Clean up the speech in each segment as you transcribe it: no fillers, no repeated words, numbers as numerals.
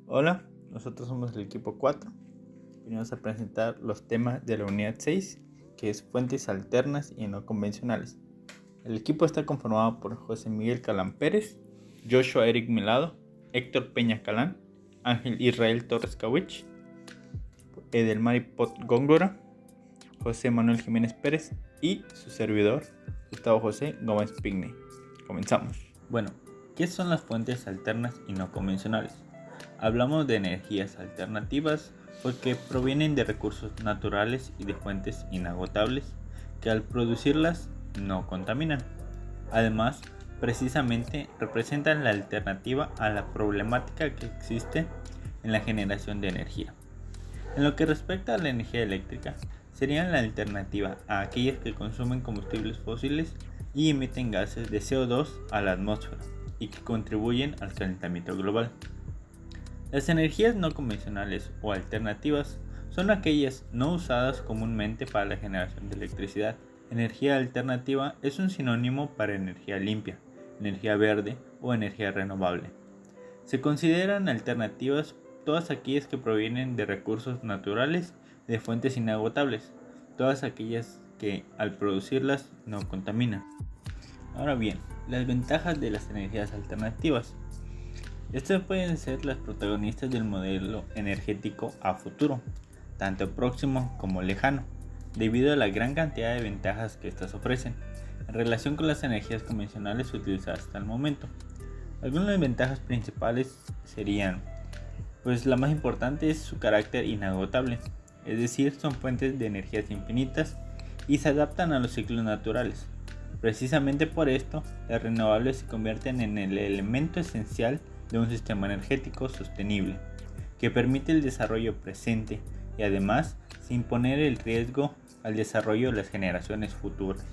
Hola, nosotros somos el equipo 4. Venimos a presentar los temas de la unidad 6, que es fuentes alternas y no convencionales. El equipo está conformado por José Miguel Calán Pérez, Joshua Eric Melado, Héctor Peña Calán, Ángel Israel Torres Cawich, Edelmari Pot Góngora, José Manuel Jiménez Pérez y su servidor, Gustavo José Gómez Pigney. Comenzamos. Bueno, ¿qué son las fuentes alternas y no convencionales? Hablamos de energías alternativas porque provienen de recursos naturales y de fuentes inagotables que al producirlas no contaminan. Además, precisamente representan la alternativa a la problemática que existe en la generación de energía. En lo que respecta a la energía eléctrica, serían la alternativa a aquellas que consumen combustibles fósiles y emiten gases de CO2 a la atmósfera y que contribuyen al calentamiento global. Las energías no convencionales o alternativas son aquellas no usadas comúnmente para la generación de electricidad. Energía alternativa es un sinónimo para energía limpia, energía verde o energía renovable. Se consideran alternativas todas aquellas que provienen de recursos naturales y de fuentes inagotables, todas aquellas que al producirlas no contaminan. Ahora bien, las ventajas de las energías alternativas. Estas pueden ser las protagonistas del modelo energético a futuro, tanto próximo como lejano, debido a la gran cantidad de ventajas que estas ofrecen en relación con las energías convencionales utilizadas hasta el momento. Algunas ventajas principales serían, pues la más importante es su carácter inagotable, es decir, son fuentes de energías infinitas y se adaptan a los ciclos naturales. Precisamente por esto, las renovables se convierten en el elemento esencial de un sistema energético sostenible, que permite el desarrollo presente y además sin poner el riesgo al desarrollo de las generaciones futuras.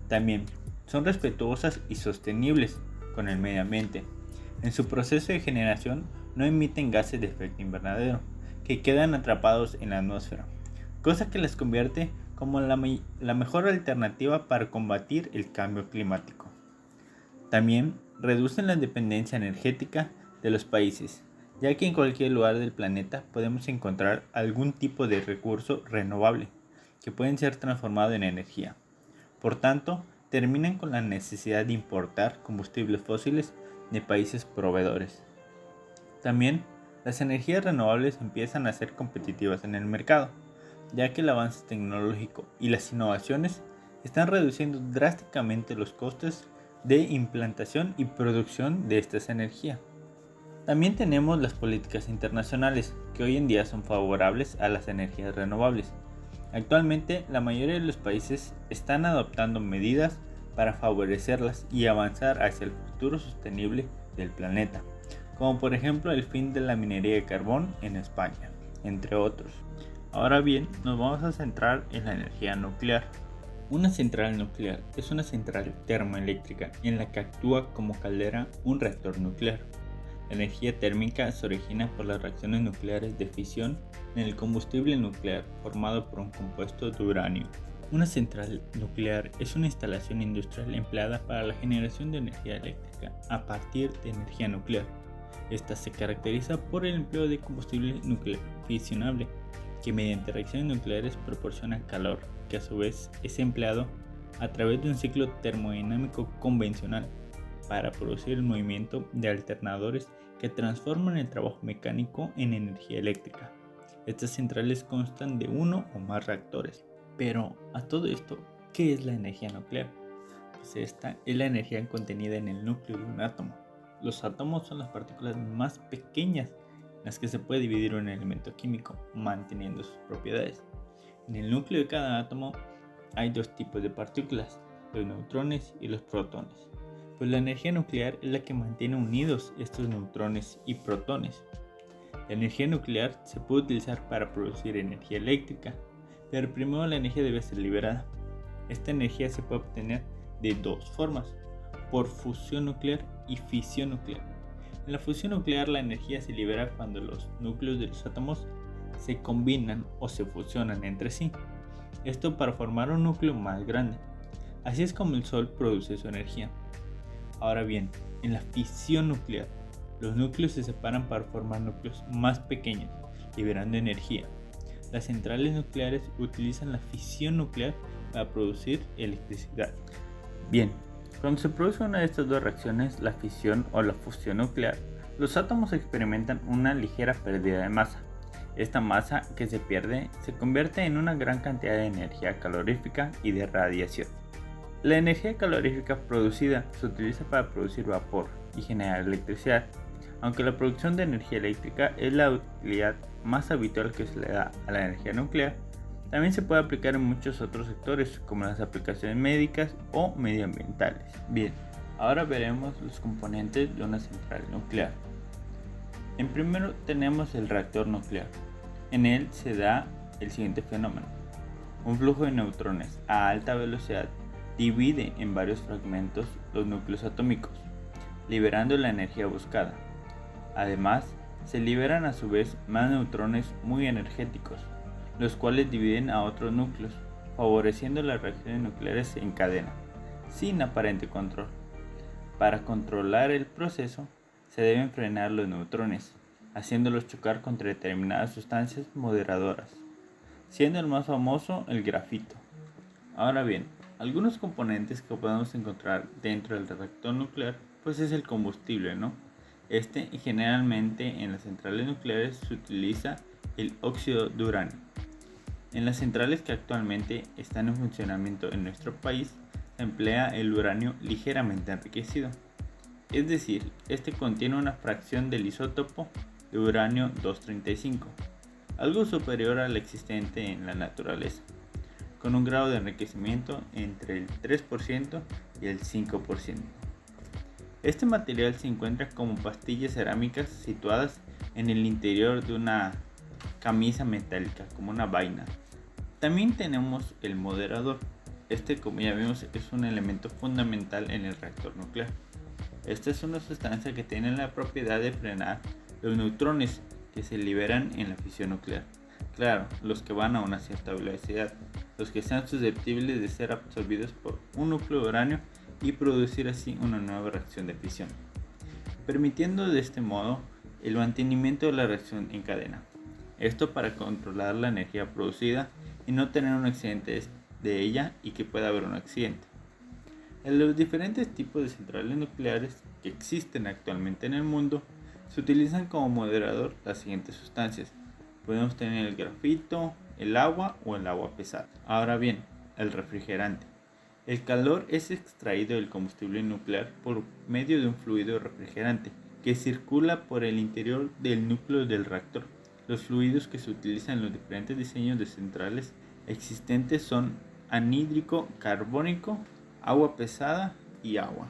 También son respetuosas y sostenibles con el medio ambiente. En su proceso de generación no emiten gases de efecto invernadero, que quedan atrapados en la atmósfera, cosa que las convierte como la mejor alternativa para combatir el cambio climático. También reducen la dependencia energética de los países, ya que en cualquier lugar del planeta podemos encontrar algún tipo de recurso renovable que pueden ser transformado en energía. Por tanto, terminan con la necesidad de importar combustibles fósiles de países proveedores. También, las energías renovables empiezan a ser competitivas en el mercado, ya que el avance tecnológico y las innovaciones están reduciendo drásticamente los costes de implantación y producción de estas energías. También tenemos las políticas internacionales, que hoy en día son favorables a las energías renovables. Actualmente, la mayoría de los países están adoptando medidas para favorecerlas y avanzar hacia el futuro sostenible del planeta, como por ejemplo el fin de la minería de carbón en España, entre otros. Ahora bien, nos vamos a centrar en la energía nuclear. Una central nuclear es una central termoeléctrica en la que actúa como caldera un reactor nuclear. La energía térmica se origina por las reacciones nucleares de fisión en el combustible nuclear formado por un compuesto de uranio. Una central nuclear es una instalación industrial empleada para la generación de energía eléctrica a partir de energía nuclear. Esta se caracteriza por el empleo de combustible nuclear fisionable, que mediante reacciones nucleares proporciona calor, que a su vez es empleado a través de un ciclo termodinámico convencional para producir el movimiento de alternadores que transforman el trabajo mecánico en energía eléctrica. Estas centrales constan de uno o más reactores. Pero a todo esto, ¿qué es la energía nuclear? Pues esta es la energía contenida en el núcleo de un átomo. Los átomos son las partículas más pequeñas en las que se puede dividir un elemento químico, manteniendo sus propiedades. En el núcleo de cada átomo hay dos tipos de partículas, los neutrones y los protones. Pues la energía nuclear es la que mantiene unidos estos neutrones y protones. La energía nuclear se puede utilizar para producir energía eléctrica, pero primero la energía debe ser liberada. Esta energía se puede obtener de dos formas, por fusión nuclear y fisión nuclear. En la fusión nuclear la energía se libera cuando los núcleos de los átomos se combinan o se fusionan entre sí. Esto para formar un núcleo más grande. Así es como el Sol produce su energía. Ahora bien, en la fisión nuclear, Los núcleos se separan para formar núcleos más pequeños, liberando energía. Las centrales nucleares utilizan la fisión nuclear para producir electricidad. Bien, cuando se produce una de estas dos reacciones, la fisión o la fusión nuclear, los átomos experimentan una ligera pérdida de masa. Esta masa que se pierde se convierte en una gran cantidad de energía calorífica y de radiación. La energía calorífica producida se utiliza para producir vapor y generar electricidad. Aunque la producción de energía eléctrica es la utilidad más habitual que se le da a la energía nuclear, también se puede aplicar en muchos otros sectores, como las aplicaciones médicas o medioambientales. Bien, ahora veremos los componentes de una central nuclear. En primero tenemos el reactor nuclear. En él se da el siguiente fenómeno. Un flujo de neutrones a alta velocidad divide en varios fragmentos los núcleos atómicos, liberando la energía buscada. Además, se liberan a su vez más neutrones muy energéticos, los cuales dividen a otros núcleos, favoreciendo las reacciones nucleares en cadena, sin aparente control. Para controlar el proceso, se deben frenar los neutrones, haciéndolos chocar contra determinadas sustancias moderadoras, siendo el más famoso el grafito. Ahora bien, algunos componentes que podemos encontrar dentro del reactor nuclear, pues es el combustible, ¿no? Generalmente en las centrales nucleares se utiliza el óxido de uranio. En las centrales que actualmente están en funcionamiento en nuestro país, se emplea el uranio ligeramente enriquecido. Es decir, contiene una fracción del isótopo de uranio 235, algo superior al existente en la naturaleza, con un grado de enriquecimiento entre el 3% y el 5%. Este material se encuentra como pastillas cerámicas situadas en el interior de una camisa metálica, como una vaina. También tenemos el moderador. Como ya vimos, es un elemento fundamental en el reactor nuclear. Esta es una sustancia que tiene la propiedad de frenar los neutrones que se liberan en la fisión nuclear. Claro, los que van a una cierta velocidad, los que sean susceptibles de ser absorbidos por un núcleo de uranio y producir así una nueva reacción de fisión, permitiendo de este modo el mantenimiento de la reacción en cadena. Esto para controlar la energía producida y no tener un accidente de ella y que pueda haber un accidente. En los diferentes tipos de centrales nucleares que existen actualmente en el mundo, se utilizan como moderador las siguientes sustancias. Podemos tener el grafito, el agua o el agua pesada. Ahora bien, el refrigerante. El calor es extraído del combustible nuclear por medio de un fluido refrigerante que circula por el interior del núcleo del reactor. Los fluidos que se utilizan en los diferentes diseños de centrales existentes son anhídrico carbónico, agua pesada y agua.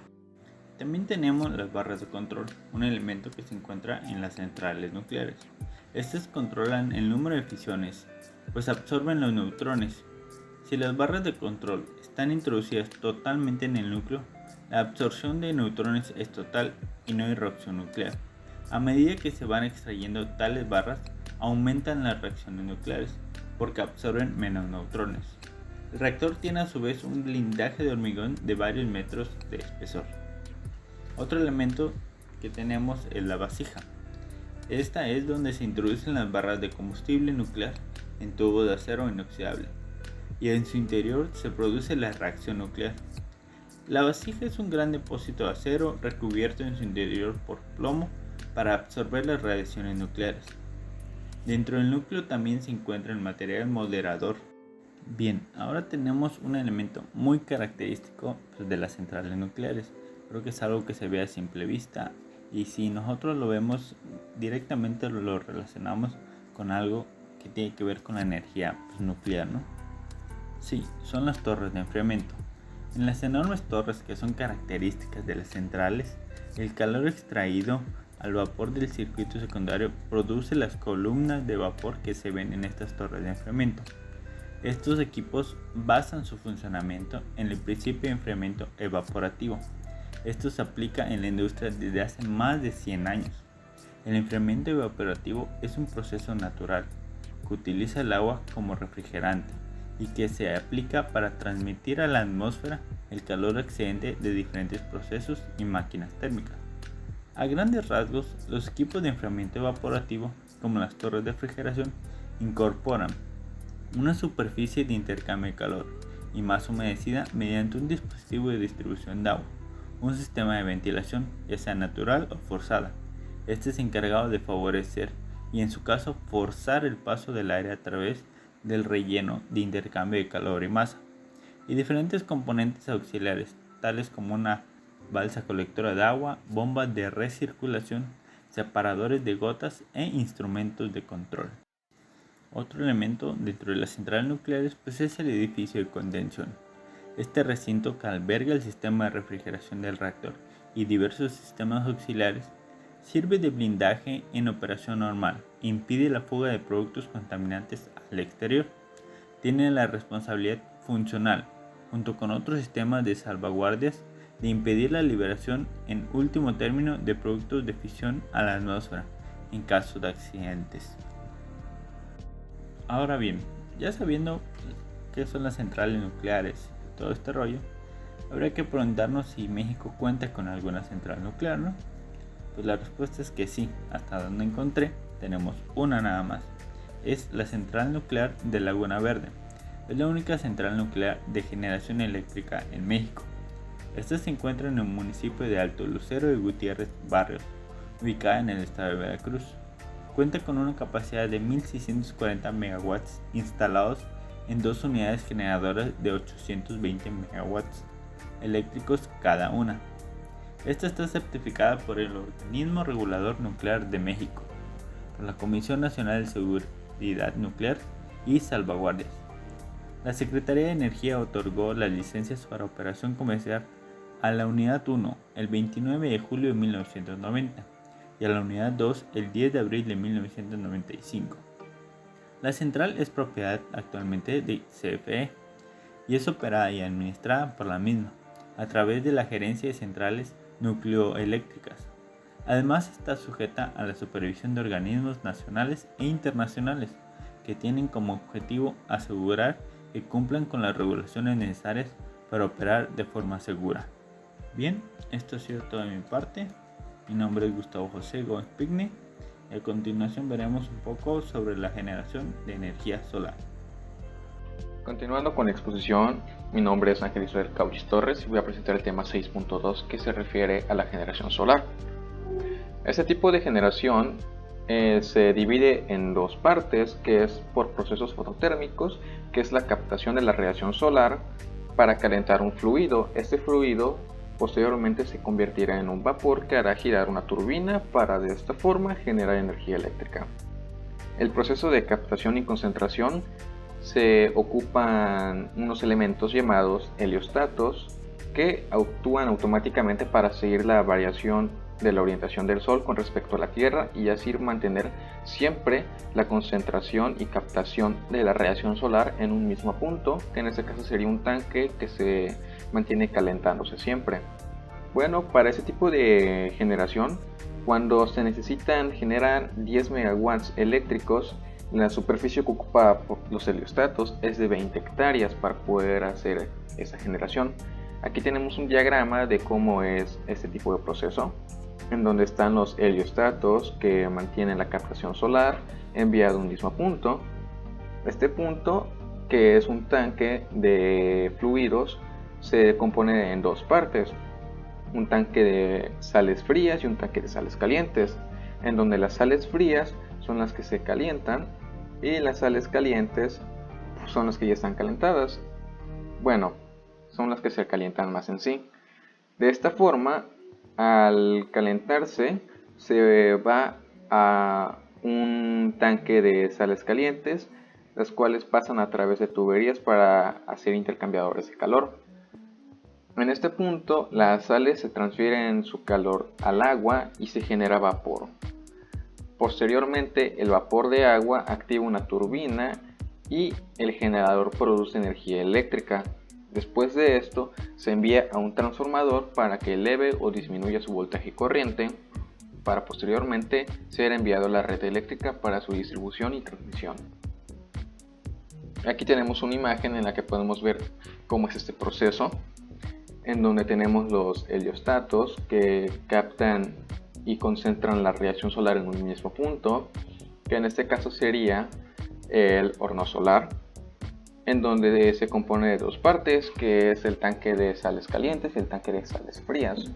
También tenemos las barras de control, un elemento que se encuentra en las centrales nucleares. Estas controlan el número de fisiones, pues absorben los neutrones. Si las barras de control están introducidas totalmente en el núcleo, la absorción de neutrones es total y no hay reacción nuclear. A medida que se van extrayendo tales barras, aumentan las reacciones nucleares, porque absorben menos neutrones. El reactor tiene a su vez un blindaje de hormigón de varios metros de espesor. Otro elemento que tenemos es la vasija. Esta es donde se introducen las barras de combustible nuclear en tubos de acero inoxidable, y en su interior se produce la reacción nuclear. La vasija es un gran depósito de acero recubierto en su interior por plomo para absorber las radiaciones nucleares. Dentro del núcleo también se encuentra el material moderador. Bien, ahora tenemos un elemento muy característico de las centrales nucleares. Creo que es algo que se ve a simple vista, y si nosotros lo vemos directamente lo relacionamos con algo que tiene que ver con la energía nuclear, ¿no? Sí, son las torres de enfriamiento. En las enormes torres que son características de las centrales, el calor extraído al vapor del circuito secundario produce las columnas de vapor que se ven en estas torres de enfriamiento. Estos equipos basan su funcionamiento en el principio de enfriamiento evaporativo. Esto se aplica en la industria desde hace más de 100 años. El enfriamiento evaporativo es un proceso natural que utiliza el agua como refrigerante y que se aplica para transmitir a la atmósfera el calor excedente de diferentes procesos y máquinas térmicas. A grandes rasgos, los equipos de enfriamiento evaporativo, como las torres de refrigeración, incorporan una superficie de intercambio de calor y más humedecida mediante un dispositivo de distribución de agua, un sistema de ventilación, ya sea natural o forzada. Este es encargado de favorecer y en su caso forzar el paso del aire a través del relleno de intercambio de calor y masa, y diferentes componentes auxiliares, tales como una balsa colectora de agua, bombas de recirculación, separadores de gotas e instrumentos de control. Otro elemento dentro de las centrales nucleares es el edificio de contención. Este recinto que alberga el sistema de refrigeración del reactor y diversos sistemas auxiliares sirve de blindaje en operación normal e impide la fuga de productos contaminantes al exterior. Tiene la responsabilidad funcional, junto con otros sistemas de salvaguardias, de impedir la liberación en último término de productos de fisión a la atmósfera en caso de accidentes. Ahora bien, ya sabiendo qué son las centrales nucleares y todo este rollo, habría que preguntarnos si México cuenta con alguna central nuclear, ¿no? Pues la respuesta es que sí, hasta donde encontré, tenemos una nada más. Es la central nuclear de Laguna Verde. Es la única central nuclear de generación eléctrica en México. Esta se encuentra en el municipio de Alto Lucero de Gutiérrez Barrios, ubicada en el estado de Veracruz. Cuenta con una capacidad de 1640 megawatts instalados en dos unidades generadoras de 820 megawatts eléctricos cada una. Esta está certificada por el Organismo Regulador Nuclear de México, por la Comisión Nacional de Seguridad Nuclear y Salvaguardias. La Secretaría de Energía otorgó las licencias para operación comercial a la Unidad 1 el 29 de julio de 1990 y a la Unidad 2 el 10 de abril de 1995. La central es propiedad actualmente de CFE y es operada y administrada por la misma a través de la Gerencia de Centrales Nucleoeléctricas. Además está sujeta a la supervisión de organismos nacionales e internacionales que tienen como objetivo asegurar que cumplan con las regulaciones necesarias para operar de forma segura. Bien, esto ha sido todo de mi parte. Mi nombre es Gustavo José Gómez Pigne y a continuación veremos un poco sobre la generación de energía solar. Continuando con la exposición, mi nombre es Ángel Israel Cauchis Torres y voy a presentar el tema 6.2 que se refiere a la generación solar. Este tipo de generación se divide en dos partes, que es por procesos fototérmicos, que es la captación de la radiación solar para calentar un fluido. Este fluido posteriormente se convertirá en un vapor que hará girar una turbina para de esta forma generar energía eléctrica. El proceso de captación y concentración se ocupan unos elementos llamados heliostatos que actúan automáticamente para seguir la variación de la orientación del Sol con respecto a la Tierra y así mantener siempre la concentración y captación de la radiación solar en un mismo punto, que en este caso sería un tanque que se mantiene calentándose siempre. Bueno, para ese tipo de generación, cuando se necesitan generar 10 megawatts eléctricos, la superficie que ocupa los heliostatos es de 20 hectáreas para poder hacer esa generación. Aquí tenemos un diagrama de cómo es este tipo de proceso, en donde están los heliostatos que mantienen la captación solar enviado a un mismo punto. Este punto, que es un tanque de fluidos, se compone en dos partes, un tanque de sales frías y un tanque de sales calientes, en donde las sales frías son las que se calientan y las sales calientes son las que ya están calentadas. Bueno, son las que se calientan más en sí. De esta forma, al calentarse, se va a un tanque de sales calientes, las cuales pasan a través de tuberías para hacer intercambiadores de calor. En este punto, las sales se transfieren su calor al agua y se genera vapor. Posteriormente, el vapor de agua activa una turbina y el generador produce energía eléctrica. Después de esto, se envía a un transformador para que eleve o disminuya su voltaje y corriente, para posteriormente ser enviado a la red eléctrica para su distribución y transmisión. Aquí tenemos una imagen en la que podemos ver cómo es este proceso, en donde tenemos los heliostatos que captan y concentran la radiación solar en un mismo punto, que en este caso sería el horno solar, en donde se compone de dos partes, que es el tanque de sales calientes y el tanque de sales frías,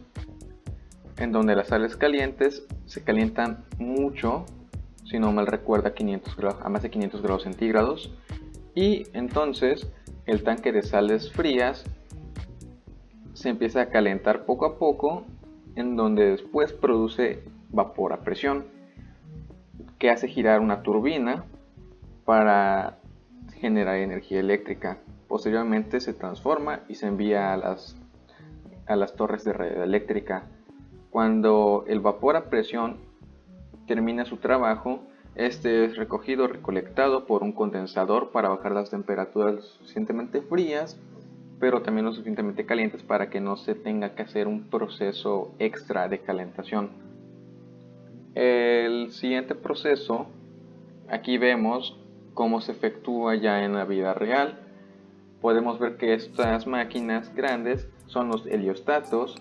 en donde las sales calientes se calientan mucho, si no mal recuerdo, a más de 500 grados centígrados, y entonces el tanque de sales frías se empieza a calentar poco a poco, en donde después produce vapor a presión, que hace girar una turbina para generar energía eléctrica. Posteriormente se transforma y se envía a las torres de red eléctrica. Cuando el vapor a presión termina su trabajo, este es recolectado por un condensador para bajar las temperaturas lo suficientemente frías, pero también lo suficientemente calientes para que no se tenga que hacer un proceso extra de calentación. El siguiente proceso, aquí vemos cómo se efectúa ya en la vida real. Podemos ver que estas máquinas grandes son los heliostatos,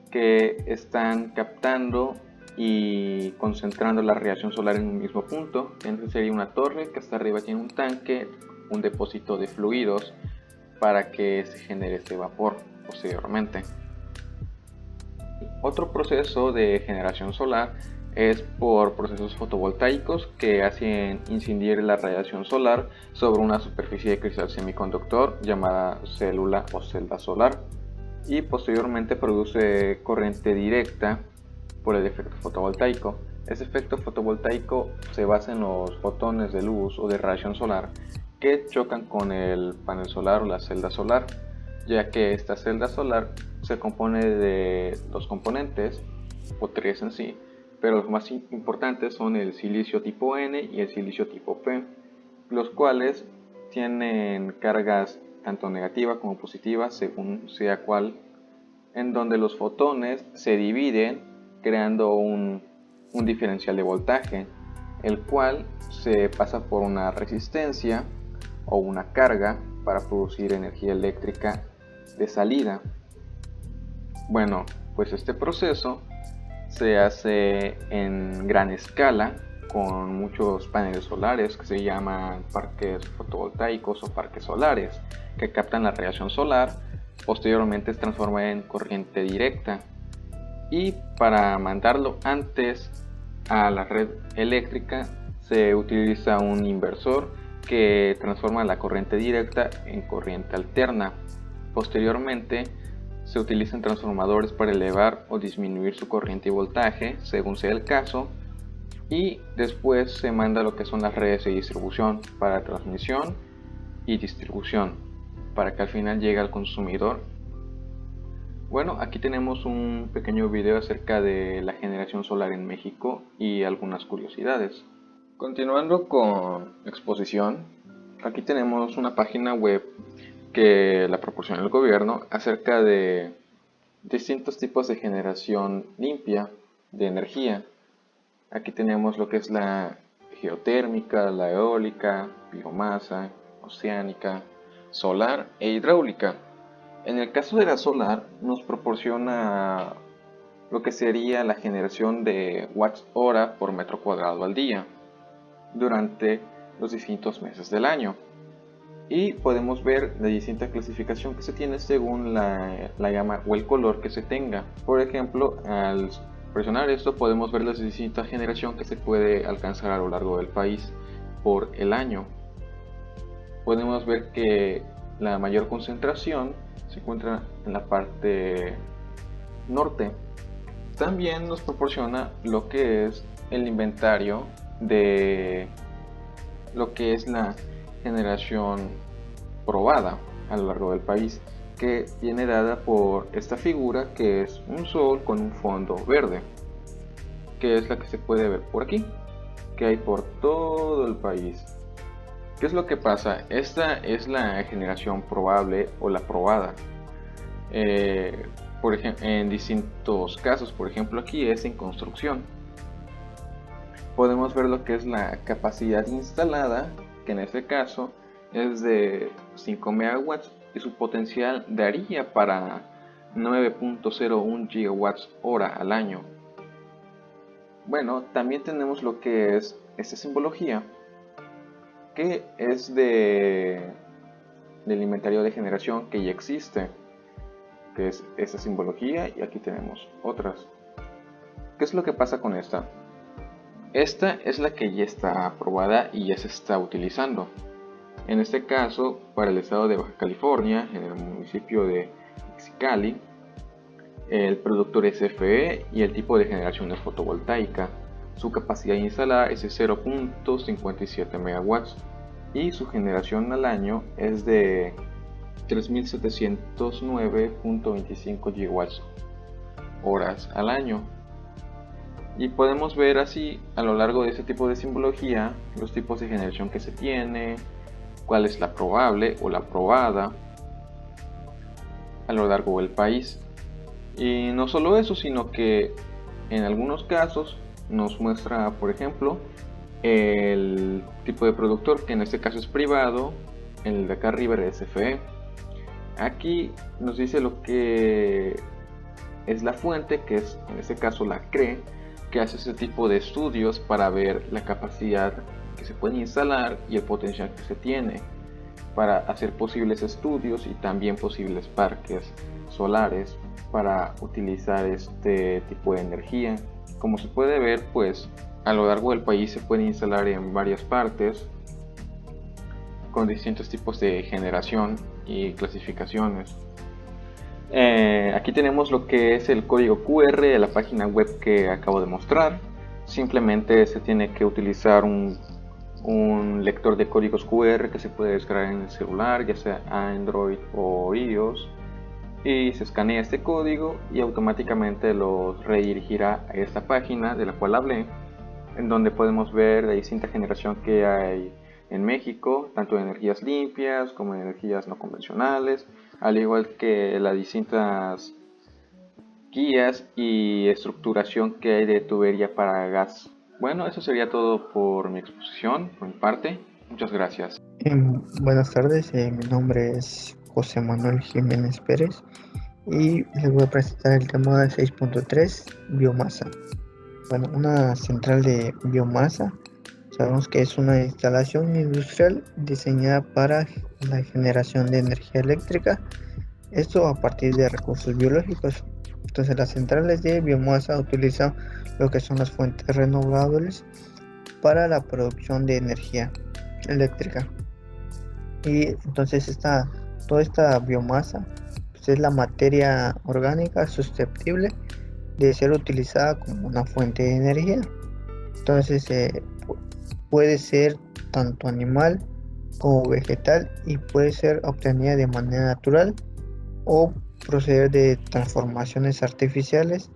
que están captando y concentrando la radiación solar en un mismo punto. Entonces sería una torre que hasta arriba tiene un tanque, un depósito de fluidos para que se genere este vapor posteriormente. Otro proceso de generación solar es por procesos fotovoltaicos que hacen incidir la radiación solar sobre una superficie de cristal semiconductor llamada célula o celda solar, y posteriormente produce corriente directa por el efecto fotovoltaico. Este efecto fotovoltaico se basa en los fotones de luz o de radiación solar que chocan con el panel solar o la celda solar, ya que esta celda solar se compone de dos componentes, o tres en sí, pero los más importantes son el silicio tipo N y el silicio tipo P, los cuales tienen cargas tanto negativas como positivas según sea cual, en donde los fotones se dividen creando un diferencial de voltaje, el cual se pasa por una resistencia o una carga para producir energía eléctrica de salida. Bueno, pues este proceso se hace en gran escala con muchos paneles solares que se llaman parques fotovoltaicos o parques solares, que captan la radiación solar, posteriormente se transforma en corriente directa, y para mandarlo antes a la red eléctrica se utiliza un inversor que transforma la corriente directa en corriente alterna. Posteriormente se utilizan transformadores para elevar o disminuir su corriente y voltaje según sea el caso, y después se manda lo que son las redes de distribución para transmisión y distribución para que al final llegue al consumidor. Bueno, aquí tenemos un pequeño video acerca de la generación solar en México y algunas curiosidades. Continuando con exposición, aquí tenemos una página web que la proporciona el gobierno acerca de distintos tipos de generación limpia de energía. Aquí tenemos lo que es la geotérmica, la eólica, biomasa, oceánica, solar e hidráulica. En el caso de la solar nos proporciona lo que sería la generación de watts hora por metro cuadrado al día durante los distintos meses del año. Y podemos ver la distinta clasificación que se tiene según la gama o el color que se tenga. Por ejemplo, al presionar esto podemos ver la distinta generación que se puede alcanzar a lo largo del país por el año. Podemos ver que la mayor concentración se encuentra en la parte norte. También nos proporciona lo que es el inventario de lo que es la generación probada a lo largo del país, que viene dada por esta figura que es un sol con un fondo verde, que es la que se puede ver por aquí, que hay por todo el país. ¿Qué es lo que pasa? Esta es la generación probable o la probada. Por ejemplo, en distintos casos, por ejemplo aquí es en construcción. Podemos ver lo que es la capacidad instalada, que en este caso es de 5 megawatts y su potencial daría para 9.01 gigawatts hora al año. Bueno, también tenemos lo que es esta simbología, que es del inventario de generación que ya existe, que es esta simbología, y aquí tenemos otras. ¿Qué es lo que pasa con esta? Esta es la que ya está aprobada y ya se está utilizando. En este caso, para el estado de Baja California, en el municipio de Mexicali, el productor es FE y el tipo de generación es fotovoltaica. Su capacidad instalada es de 0.57 megawatts y su generación al año es de 3709.25 gigawatts horas al año. Y podemos ver así a lo largo de este tipo de simbología los tipos de generación que se tiene, cuál es la probable o la probada a lo largo del país. Y no solo eso, sino que en algunos casos nos muestra, por ejemplo, el tipo de productor, que en este caso es privado, el de acá arriba es FE. Aquí nos dice lo que es la fuente, que es en este caso la CRE, que hace ese tipo de estudios para ver la capacidad que se puede instalar y el potencial que se tiene para hacer posibles estudios y también posibles parques solares para utilizar este tipo de energía. Como se puede ver, pues a lo largo del país se puede instalar en varias partes con distintos tipos de generación y clasificaciones. Aquí tenemos lo que es el código QR de la página web que acabo de mostrar. Simplemente se tiene que utilizar un lector de códigos QR que se puede descargar en el celular, ya sea Android o iOS, y se escanea este código y automáticamente los redirigirá a esta página de la cual hablé, en donde podemos ver la distinta generación que hay en México, tanto de energías limpias como de energías no convencionales, al igual que las distintas guías y estructuración que hay de tubería para gas. Bueno, eso sería todo por mi exposición, por mi parte. Muchas gracias. Buenas tardes, mi nombre es José Manuel Jiménez Pérez y les voy a presentar el tema 6.3, biomasa. Bueno, una central de biomasa, sabemos que es una instalación industrial diseñada para la generación de energía eléctrica, esto a partir de recursos biológicos. Entonces las centrales de biomasa utilizan lo que son las fuentes renovables para la producción de energía eléctrica. Y entonces toda esta biomasa pues es la materia orgánica susceptible de ser utilizada como una fuente de energía. Entonces puede ser tanto animal como vegetal y puede ser obtenida de manera natural o proceder de transformaciones artificiales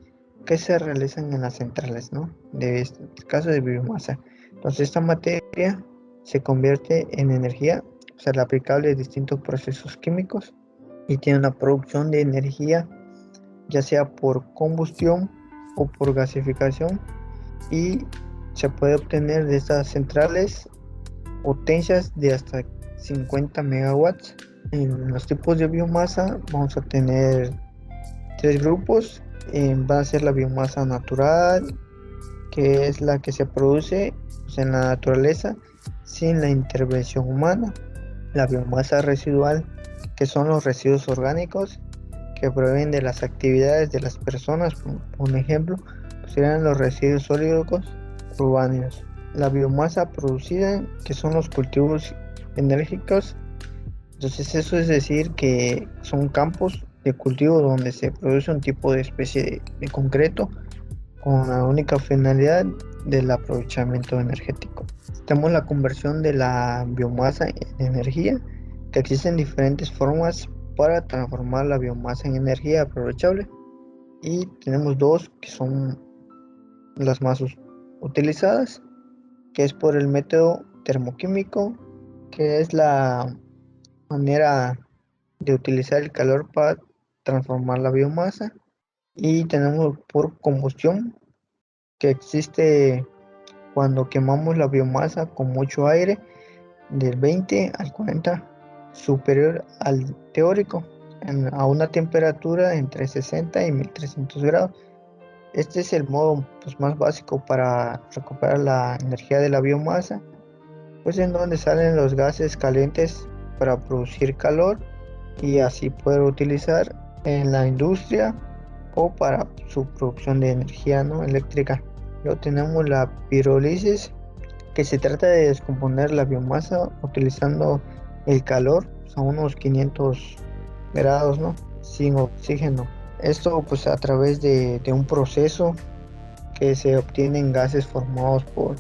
que se realizan en las centrales, ¿no? De este caso de biomasa. Entonces esta materia se convierte en energía, o sea, aplicable a distintos procesos químicos y tiene una producción de energía ya sea por combustión o por gasificación, y se puede obtener de estas centrales potencias de hasta 50 megawatts. En los tipos de biomasa vamos a tener tres grupos. Va a ser la biomasa natural, que es la que se produce pues, en la naturaleza sin la intervención humana. La biomasa residual, que son los residuos orgánicos que provienen de las actividades de las personas, por ejemplo, serían los residuos sólidos urbanos. La biomasa producida, que son los cultivos enérgicos, entonces eso es decir que son campos de cultivo donde se produce un tipo de especie de concreto con la única finalidad del aprovechamiento energético. Tenemos la conversión de la biomasa en energía, que existen diferentes formas para transformar la biomasa en energía aprovechable, y tenemos dos que son las más utilizadas, que es por el método termoquímico, que es la manera de utilizar el calor para transformar la biomasa, y tenemos por combustión, que existe cuando quemamos la biomasa con mucho aire del 20 al 40 superior al teórico a una temperatura entre 60 y 1300 grados. Este es el modo pues, más básico para recuperar la energía de la biomasa, pues en donde salen los gases calientes para producir calor y así poder utilizar en la industria o para su producción de energía, ¿no?, eléctrica. Luego tenemos la pirólisis, que se trata de descomponer la biomasa utilizando el calor a unos 500 grados, ¿no?, sin oxígeno. Esto pues a través de un proceso que se obtienen gases formados por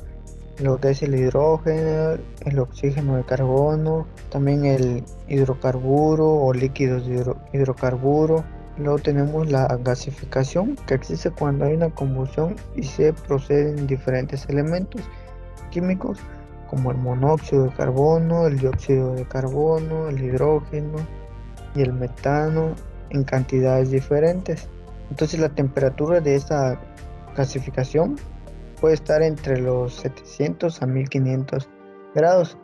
lo que es el hidrógeno, el oxígeno de carbono, también el hidrocarburo o líquidos de hidrocarburo. Luego tenemos la gasificación, que existe cuando hay una combustión y se proceden diferentes elementos químicos como el monóxido de carbono, el dióxido de carbono, el hidrógeno y el metano en cantidades diferentes. Entonces la temperatura de esta gasificación puede estar entre los 700 a 1500 grados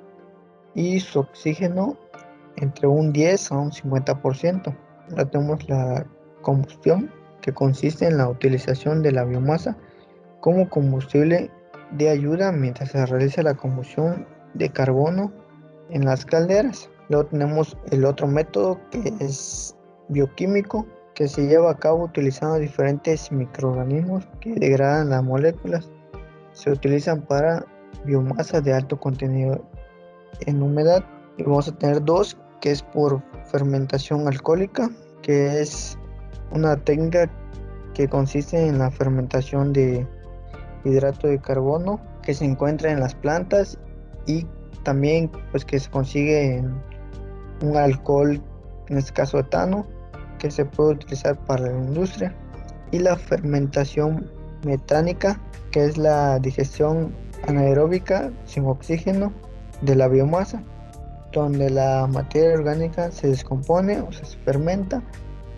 y su oxígeno entre un 10 a un 50%. Ahora tenemos la combustión, que consiste en la utilización de la biomasa como combustible de ayuda mientras se realiza la combustión de carbono en las calderas. Luego tenemos el otro método, que es bioquímico, que se lleva a cabo utilizando diferentes microorganismos que degradan las moléculas. Se utilizan para biomasa de alto contenido en humedad. Y vamos a tener dos, que es por fermentación alcohólica, que es una técnica que consiste en la fermentación de hidrato de carbono que se encuentra en las plantas y también pues que se consigue en un alcohol, en este caso etano, que se puede utilizar para la industria. Y la fermentación metánica, que es la digestión anaeróbica sin oxígeno de la biomasa, donde la materia orgánica se descompone o se fermenta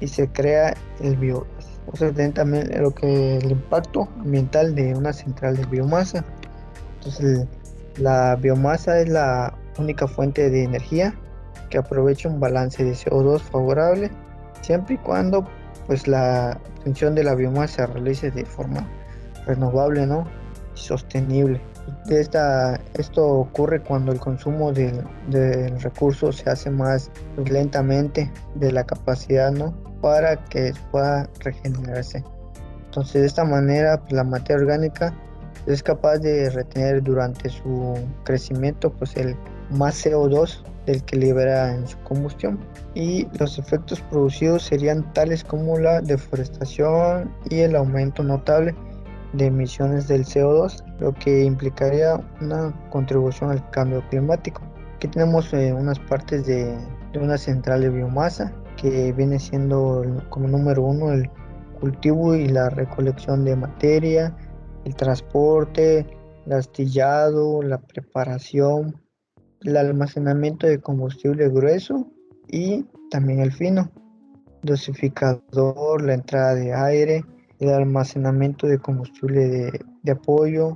y se crea el biogás. O sea, también el impacto ambiental de una central de biomasa. Entonces, la biomasa es la única fuente de energía que aprovecha un balance de CO2 favorable, siempre y cuando pues la obtención de la biomasa se realice de forma renovable, ¿no?, y sostenible. Esto ocurre cuando el consumo del recurso se hace más lentamente de la capacidad, ¿no?, para que pueda regenerarse. Entonces, de esta manera, pues, la materia orgánica es capaz de retener durante su crecimiento pues el más CO2 del que libera en su combustión, y los efectos producidos serían tales como la deforestación y el aumento notable de emisiones del CO2, lo que implicaría una contribución al cambio climático. Aquí tenemos unas partes de una central de biomasa, que viene siendo como número uno el cultivo y la recolección de materia, el transporte, el astillado, la preparación, el almacenamiento de combustible grueso y también el fino, dosificador, la entrada de aire, el almacenamiento de combustible de apoyo,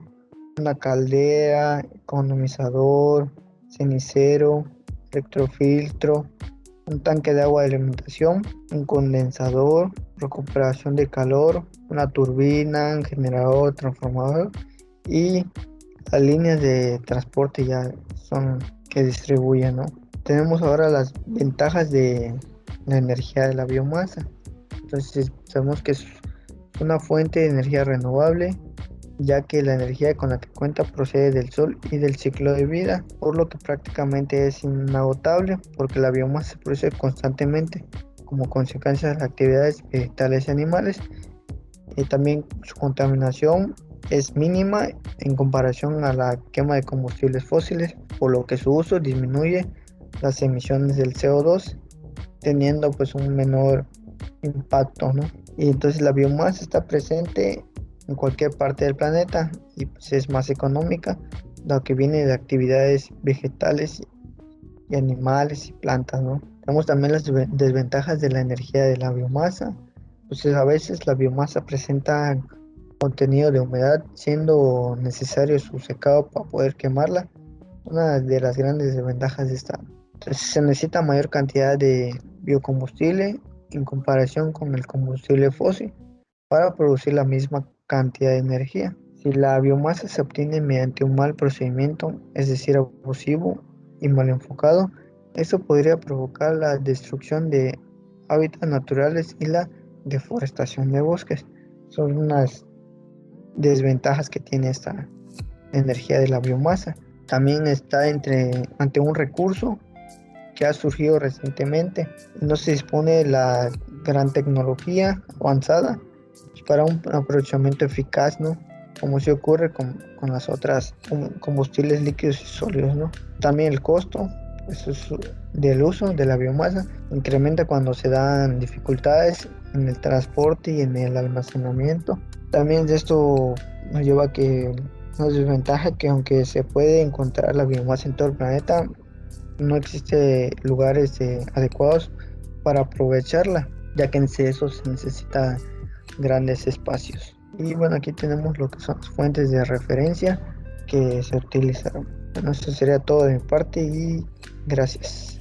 una caldera, economizador, cenicero, electrofiltro, un tanque de agua de alimentación, un condensador, recuperación de calor, una turbina, un generador, transformador, y las líneas de transporte ya son que distribuyen, ¿no? Tenemos ahora las ventajas de la energía de la biomasa. Entonces sabemos que es una fuente de energía renovable, ya que la energía con la que cuenta procede del sol y del ciclo de vida, por lo que prácticamente es inagotable, porque la biomasa se produce constantemente como consecuencia de las actividades vegetales y animales. Y también su contaminación es mínima en comparación a la quema de combustibles fósiles, por lo que su uso disminuye las emisiones del CO2, teniendo pues un menor impacto, ¿no? Y entonces la biomasa está presente en cualquier parte del planeta y pues es más económica, dado que viene de actividades vegetales y animales y plantas, ¿no? Tenemos también las desventajas de la energía de la biomasa. Pues a veces la biomasa presenta contenido de humedad, siendo necesario su secado para poder quemarla. Una de las grandes desventajas de esta. Entonces se necesita mayor cantidad de biocombustible en comparación con el combustible fósil, para producir la misma cantidad de energía. Si la biomasa se obtiene mediante un mal procedimiento, es decir, abusivo y mal enfocado, esto podría provocar la destrucción de hábitats naturales y la deforestación de bosques. Son unas desventajas que tiene esta energía de la biomasa. También está ante un recurso que ha surgido recientemente. No se dispone de la gran tecnología avanzada para un aprovechamiento eficaz, ¿no? Como se ocurre con las otras combustibles líquidos y sólidos, ¿no? También el costo del uso de la biomasa incrementa cuando se dan dificultades en el transporte y en el almacenamiento. También de esto nos lleva a que una desventaja que aunque se puede encontrar la biomasa en todo el planeta, no existe lugares adecuados para aprovecharla, ya que en eso se necesita grandes espacios. Y bueno, aquí tenemos lo que son las fuentes de referencia que se utilizaron. Bueno, eso sería todo de mi parte y gracias.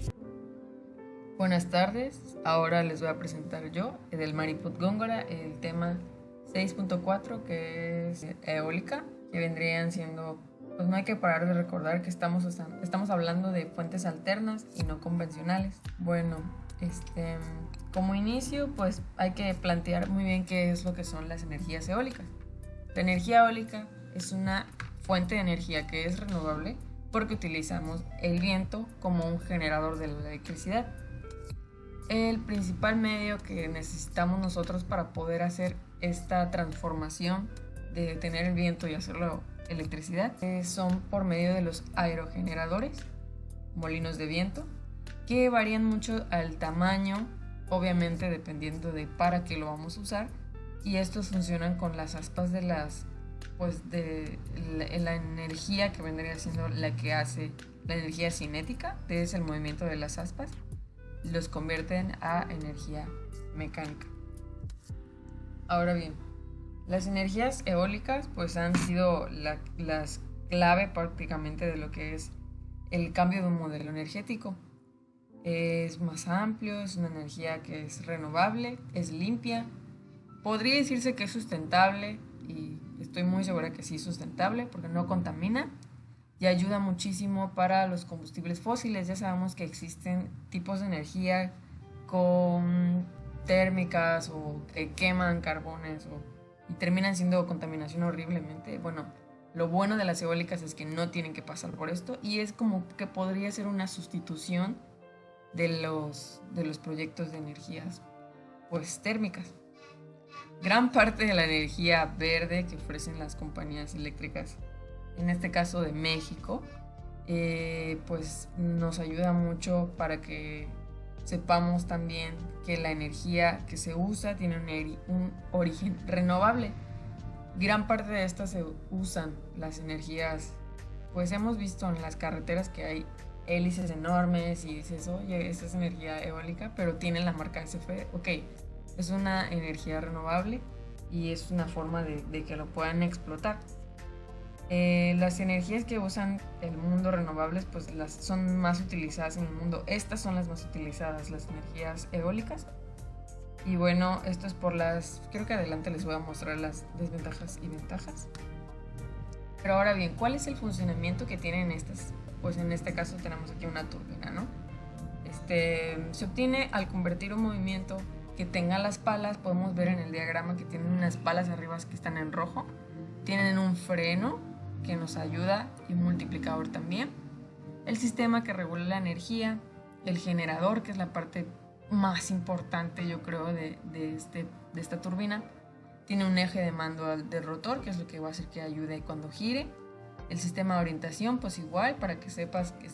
Buenas tardes, ahora les voy a presentar yo, Edelmariput Góngora, el tema 6.4 que es eólica, que vendrían siendo, pues no hay que parar de recordar que estamos hablando de fuentes alternas y no convencionales. Bueno, como inicio, pues hay que plantear muy bien qué es lo que son las energías eólicas. La energía eólica es una fuente de energía que es renovable porque utilizamos el viento como un generador de la electricidad. El principal medio que necesitamos nosotros para poder hacer esta transformación de tener el viento y hacerlo electricidad son por medio de los aerogeneradores, molinos de viento, que varían mucho al tamaño, obviamente dependiendo de para qué lo vamos a usar, y estos funcionan con las aspas de la energía que vendría siendo la que hace la energía cinética, que es el movimiento de las aspas, los convierten a energía mecánica. Ahora bien, las energías eólicas pues han sido las clave prácticamente de lo que es el cambio de un modelo energético. Es más amplio, es una energía que es renovable, es limpia. Podría decirse que es sustentable y estoy muy segura que sí es sustentable porque no contamina y ayuda muchísimo para los combustibles fósiles. Ya sabemos que existen tipos de energía con térmicas o que queman carbones y terminan siendo contaminación horriblemente. Bueno, lo bueno de las eólicas es que no tienen que pasar por esto y es como que podría ser una sustitución de los proyectos de energías pues térmicas. Gran parte de la energía verde que ofrecen las compañías eléctricas, en este caso de México, pues nos ayuda mucho para que sepamos también que la energía que se usa tiene un origen renovable. Gran parte de estas se usan las energías, pues hemos visto en las carreteras que hay hélices enormes y dices, oye, esta es energía eólica, pero tiene la marca SFE. Ok, es una energía renovable y es una forma de que lo puedan explotar. Las energías que usan el mundo renovables pues son más utilizadas en el mundo. Estas son las más utilizadas, las energías eólicas. Y bueno, esto es creo que adelante les voy a mostrar las desventajas y ventajas. Pero ahora bien, ¿cuál es el funcionamiento que tienen estas? Pues en este caso tenemos aquí una turbina, ¿no? Se obtiene al convertir un movimiento que tenga las palas. Podemos ver en el diagrama que tienen unas palas arriba que están en rojo. Tienen un freno que nos ayuda y un multiplicador también. El sistema que regula la energía, el generador, que es la parte más importante yo creo de esta turbina. Tiene un eje de mando del rotor, que es lo que va a hacer que ayude cuando gire. El sistema de orientación, pues igual, para que sepas que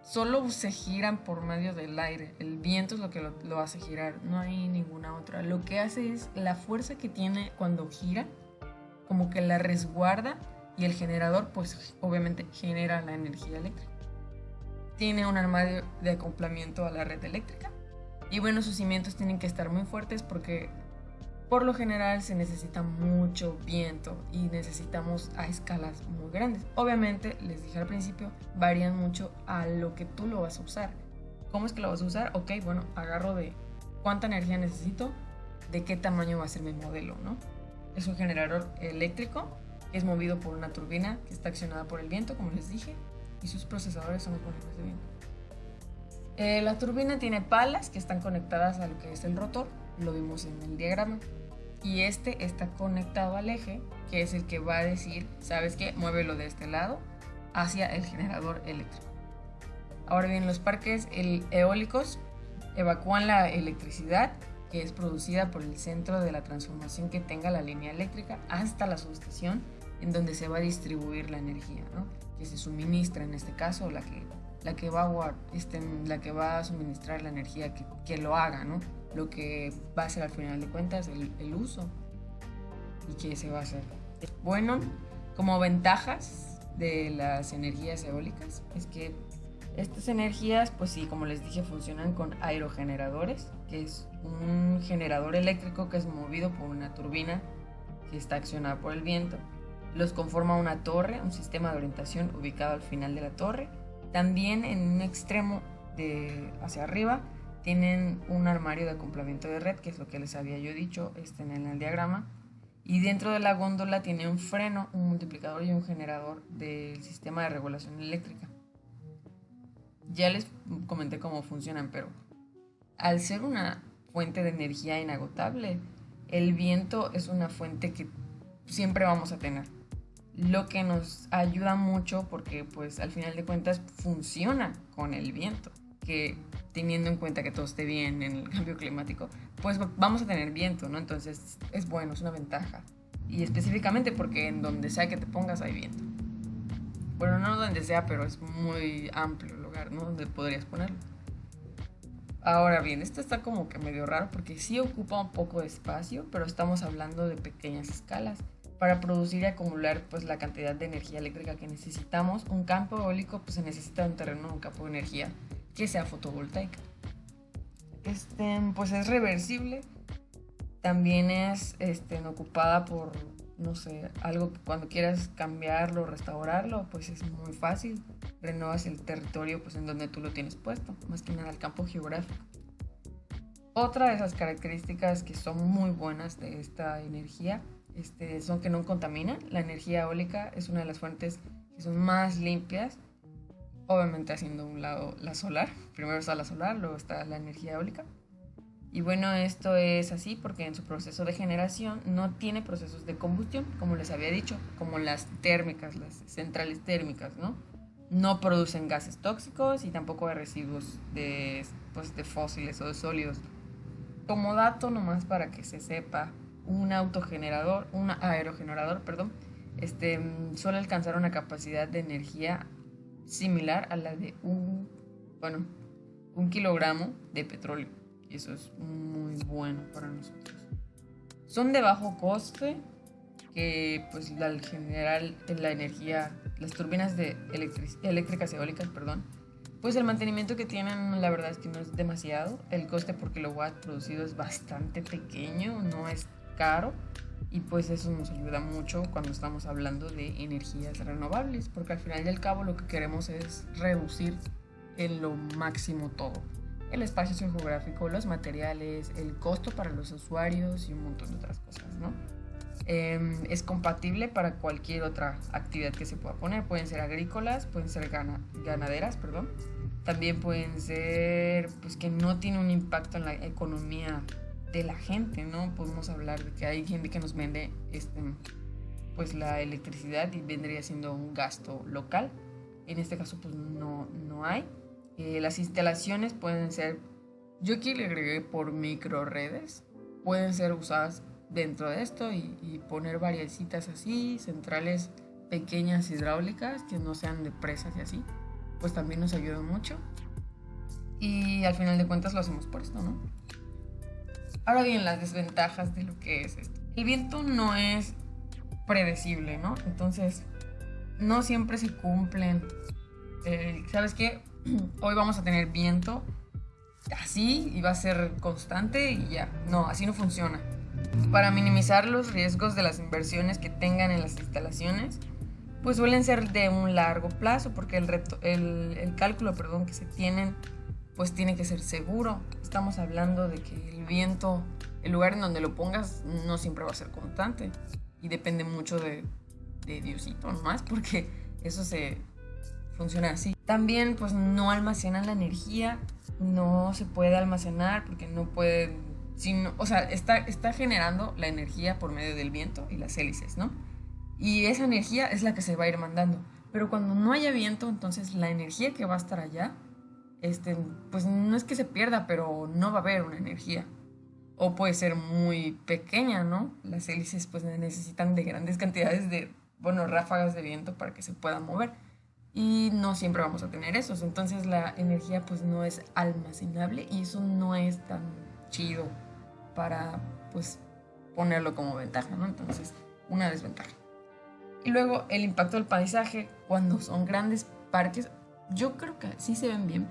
solo se giran por medio del aire. El viento es lo que lo hace girar, no hay ninguna otra. Lo que hace es la fuerza que tiene cuando gira, como que la resguarda, y el generador, pues obviamente genera la energía eléctrica. Tiene un armario de acoplamiento a la red eléctrica. Y bueno, sus cimientos tienen que estar muy fuertes porque por lo general se necesita mucho viento y necesitamos a escalas muy grandes. Obviamente, les dije al principio, varían mucho a lo que tú lo vas a usar. ¿Cómo es que lo vas a usar? Ok, bueno, agarro de cuánta energía necesito, de qué tamaño va a ser mi modelo, ¿no? Es un generador eléctrico que es movido por una turbina que está accionada por el viento, como les dije, y sus procesadores son los molinos de viento. La turbina tiene palas que están conectadas a lo que es el rotor, lo vimos en el diagrama, y este está conectado al eje, que es el que va a decir, ¿sabes qué? Muévelo de este lado hacia el generador eléctrico. Ahora bien, los parques eólicos evacúan la electricidad que es producida por el centro de la transformación que tenga la línea eléctrica hasta la subestación en donde se va a distribuir la energía, ¿no? Que se suministra en este caso, la que va a suministrar la energía que lo haga, ¿no? Lo que va a ser al final de cuentas el uso y qué se va a hacer. Bueno, como ventajas de las energías eólicas es que estas energías, pues sí, como les dije, funcionan con aerogeneradores, que es un generador eléctrico que es movido por una turbina que está accionada por el viento. Los conforma una torre, un sistema de orientación ubicado al final de la torre. También en un extremo hacia arriba tienen un armario de acoplamiento de red, que es lo que les había yo dicho en el diagrama. Y dentro de la góndola tiene un freno, un multiplicador y un generador del sistema de regulación eléctrica. Ya les comenté cómo funcionan, pero al ser una fuente de energía inagotable, el viento es una fuente que siempre vamos a tener. Lo que nos ayuda mucho porque pues al final de cuentas funciona con el viento, que teniendo en cuenta que todo esté bien en el cambio climático, pues vamos a tener viento, ¿no? Entonces es bueno, es una ventaja. Y específicamente porque en donde sea que te pongas hay viento. Bueno, no donde sea, pero es muy amplio el lugar, ¿no? Donde podrías ponerlo. Ahora bien, esto está como que medio raro porque sí ocupa un poco de espacio, pero estamos hablando de pequeñas escalas. Para producir y acumular pues la cantidad de energía eléctrica que necesitamos, un campo eólico pues se necesita un terreno, un campo de energía que sea fotovoltaica. Pues es reversible, también es ocupada por, no sé, algo que cuando quieras cambiarlo, restaurarlo, pues es muy fácil. Renuevas el territorio pues en donde tú lo tienes puesto, más que nada el campo geográfico. Otra de esas características que son muy buenas de esta energía son que no contaminan. La energía eólica es una de las fuentes que son más limpias, obviamente haciendo un lado la solar. Primero está la solar, luego está la energía eólica. Y bueno, esto es así porque en su proceso de generación no tiene procesos de combustión, como les había dicho, como las térmicas, las centrales térmicas, ¿no? No producen gases tóxicos y tampoco hay residuos de fósiles o de sólidos. Como dato, nomás para que se sepa, un aerogenerador, suele alcanzar una capacidad de energía similar a la de un kilogramo de petróleo. Y eso es muy bueno para nosotros. Son de bajo coste, que pues al generar la energía, las turbinas eléctricas eólicas, pues el mantenimiento que tienen la verdad es que no es demasiado. El coste por kilowatt producido es bastante pequeño, no es caro, y pues eso nos ayuda mucho cuando estamos hablando de energías renovables, porque al final del cabo lo que queremos es reducir en lo máximo todo: el espacio geográfico, los materiales, el costo para los usuarios y un montón de otras cosas, ¿no? Es compatible para cualquier otra actividad que se pueda poner. Pueden ser agrícolas, pueden ser ganaderas, también pueden ser pues que no tiene un impacto en la economía de la gente, ¿no? Podemos hablar de que hay gente que nos vende pues la electricidad y vendría siendo un gasto local. En este caso pues no hay. Las instalaciones pueden ser, yo aquí le agregué por microredes, pueden ser usadas dentro de esto y poner variecitas así, centrales pequeñas hidráulicas que no sean de presas y así, pues también nos ayuda mucho. Y al final de cuentas lo hacemos por esto, ¿no? Ahora bien, las desventajas de lo que es esto. El viento no es predecible, ¿no? Entonces, no siempre se cumplen. ¿Sabes qué? Hoy vamos a tener viento así y va a ser constante y ya. No, así no funciona. Para minimizar los riesgos de las inversiones que tengan en las instalaciones, pues suelen ser de un largo plazo, porque el cálculo que se tienen pues tiene que ser seguro. Estamos hablando de que el viento el lugar en donde lo pongas no siempre va a ser constante y depende mucho de Diosito nomás, porque eso funciona así. También pues no almacenan la energía, no se puede almacenar porque no puede, o sea, está generando la energía por medio del viento y las hélices, ¿no? Y esa energía es la que se va a ir mandando. Pero cuando no haya viento, entonces la energía que va a estar allá, pues no es que se pierda, pero no va a haber una energía. O puede ser muy pequeña, ¿no? Las hélices pues necesitan de grandes cantidades de, ráfagas de viento para que se puedan mover. Y no siempre vamos a tener esos. Entonces la energía pues no es almacenable y eso no es tan chido para pues ponerlo como ventaja, ¿no? Entonces, una desventaja. Y luego el impacto del paisaje cuando son grandes parques, yo creo que sí se ven bien,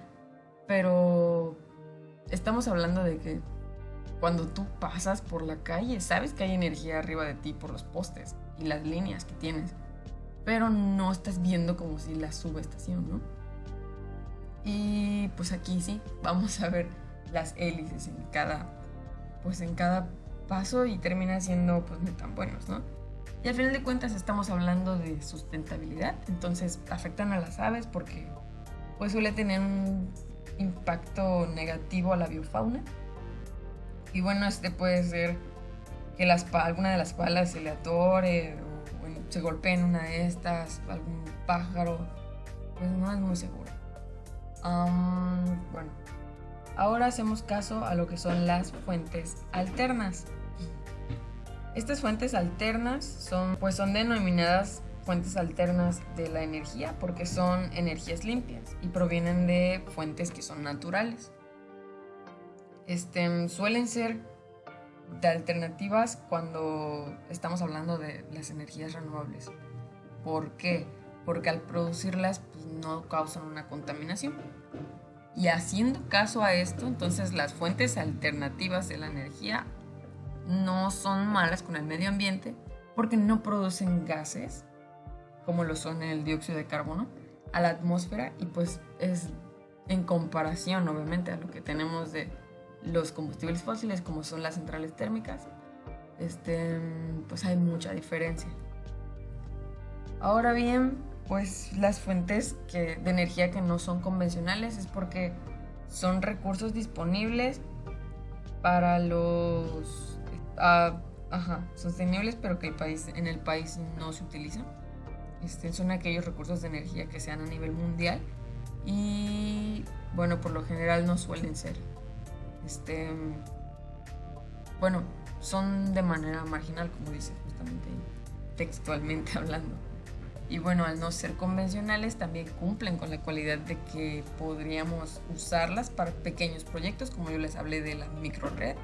pero estamos hablando de que cuando tú pasas por la calle, sabes que hay energía arriba de ti por los postes y las líneas que tienes, pero no estás viendo como si la subestación, ¿no? Y pues aquí sí, vamos a ver las hélices en cada paso y termina siendo pues no tan buenos, ¿no? Y al final de cuentas estamos hablando de sustentabilidad, entonces afectan a las aves porque pues suele tener un impacto negativo a la biofauna. Y bueno, puede ser que alguna de las palas se le atore o se golpee en una de estas, algún pájaro, pues no es muy seguro. Bueno, ahora hacemos caso a lo que son las fuentes alternas. Estas fuentes alternas son denominadas fuentes alternas de la energía porque son energías limpias y provienen de fuentes que son naturales. Suelen ser de alternativas cuando estamos hablando de las energías renovables. ¿Por qué? Porque al producirlas pues, no causan una contaminación. Y haciendo caso a esto, entonces las fuentes alternativas de la energía no son malas con el medio ambiente porque no producen gases como lo son el dióxido de carbono a la atmósfera y pues es en comparación obviamente a lo que tenemos de los combustibles fósiles como son las centrales térmicas, pues hay mucha diferencia. Ahora bien, pues las fuentes de energía que no son convencionales es porque son recursos disponibles para los sostenibles, pero que en el país no se utilizan. Son aquellos recursos de energía que sean a nivel mundial y bueno, por lo general no suelen ser son de manera marginal, como dice justamente textualmente hablando. Y bueno, al no ser convencionales también cumplen con la cualidad de que podríamos usarlas para pequeños proyectos, como yo les hablé de la microred,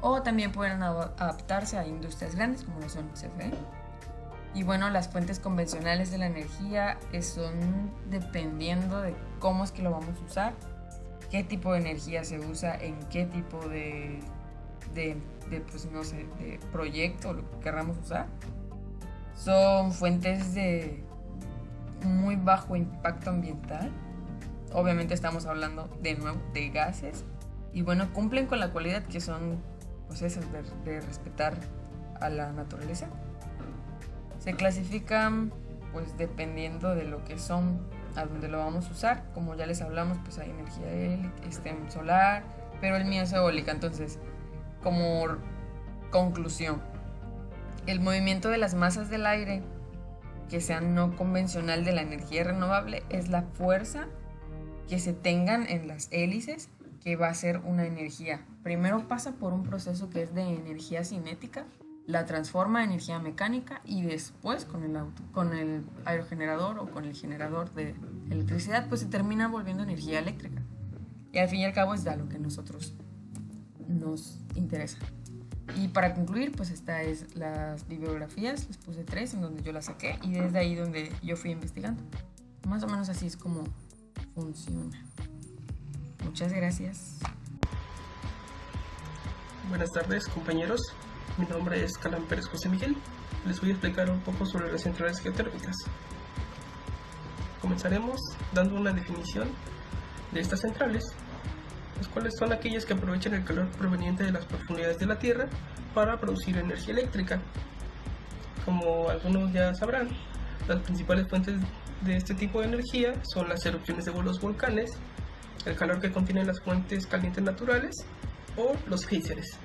o también pueden adaptarse a industrias grandes como lo son CFE. Y bueno, las fuentes convencionales de la energía son dependiendo de cómo es que lo vamos a usar, qué tipo de energía se usa, en qué tipo de proyecto o lo que queramos usar. Son fuentes de muy bajo impacto ambiental. Obviamente estamos hablando de nuevo de gases. Y bueno, cumplen con la cualidad que son pues esas de respetar a la naturaleza. Se clasifican pues dependiendo de lo que son, a dónde lo vamos a usar. Como ya les hablamos, pues hay energía solar, pero el mío es eólica. Entonces, como conclusión, el movimiento de las masas del aire que sea no convencional de la energía renovable es la fuerza que se tengan en las hélices que va a ser una energía. Primero pasa por un proceso que es de energía cinética, la transforma a energía mecánica y después con el aerogenerador o con el generador de electricidad pues se termina volviendo energía eléctrica. Y al fin y al cabo es de lo que a nosotros nos interesa. Y para concluir, pues esta es las bibliografías, les puse 3 en donde yo las saqué y desde ahí donde yo fui investigando. Más o menos así es como funciona. Muchas gracias. Buenas tardes, compañeros. Mi nombre es Calán Pérez José Miguel. Les voy a explicar un poco sobre las centrales geotérmicas. Comenzaremos dando una definición de estas centrales. los cuales son aquellas que aprovechan el calor proveniente de las profundidades de la Tierra para producir energía eléctrica. Como algunos ya sabrán, las principales fuentes de este tipo de energía son las erupciones de los volcanes, el calor que contienen las fuentes calientes naturales o los géiseres.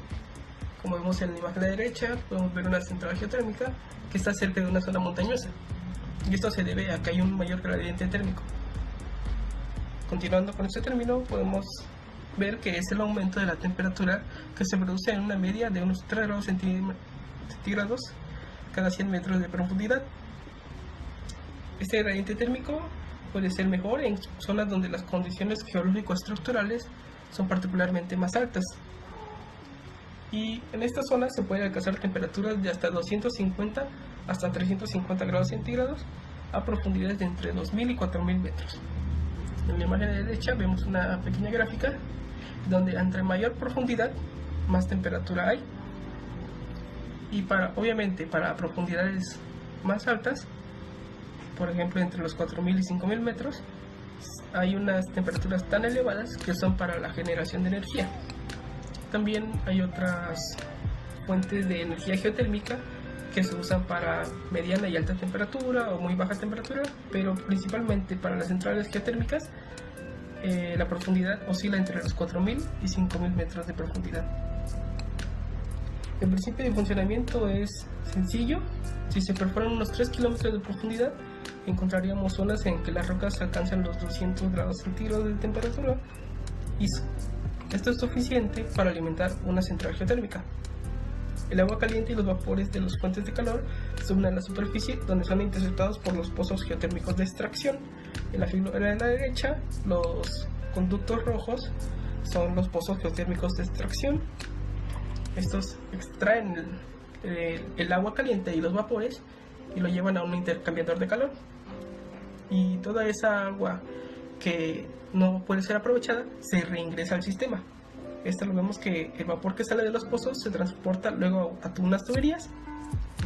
Como vemos en la imagen de la derecha, podemos ver una central geotérmica que está cerca de una zona montañosa, y esto se debe a que hay un mayor gradiente térmico. Continuando con este término, podemos ver que es el aumento de la temperatura que se produce en una media de unos 3 grados centígrados cada 100 metros de profundidad. Este gradiente térmico puede ser mejor en zonas donde las condiciones geológico-estructurales son particularmente más altas. Y en estas zonas se pueden alcanzar temperaturas de hasta 250 hasta 350 grados centígrados a profundidades de entre 2000 y 4000 metros. En la imagen de la derecha vemos una pequeña gráfica donde entre mayor profundidad más temperatura hay, y obviamente para profundidades más altas, por ejemplo entre los 4000 y 5000 metros, hay unas temperaturas tan elevadas que son para la generación de energía. También hay otras fuentes de energía geotérmica que se usan para mediana y alta temperatura o muy baja temperatura, pero principalmente para las centrales geotérmicas la profundidad oscila entre los 4000 y 5000 metros de profundidad. El principio de funcionamiento es sencillo. Si se perforan unos 3 kilómetros de profundidad, encontraríamos zonas en que las rocas alcanzan los 200 grados centígrados de temperatura ISO. Esto es suficiente para alimentar una central geotérmica. El agua caliente y los vapores de las fuentes de calor suben a la superficie, donde son interceptados por los pozos geotérmicos de extracción. En la figura de la derecha, los conductos rojos son los pozos geotérmicos de extracción. Estos extraen el agua caliente y los vapores y lo llevan a un intercambiador de calor. Y toda esa agua que no puede ser aprovechada se reingresa al sistema. Esto lo vemos que el vapor que sale de los pozos se transporta luego a unas tuberías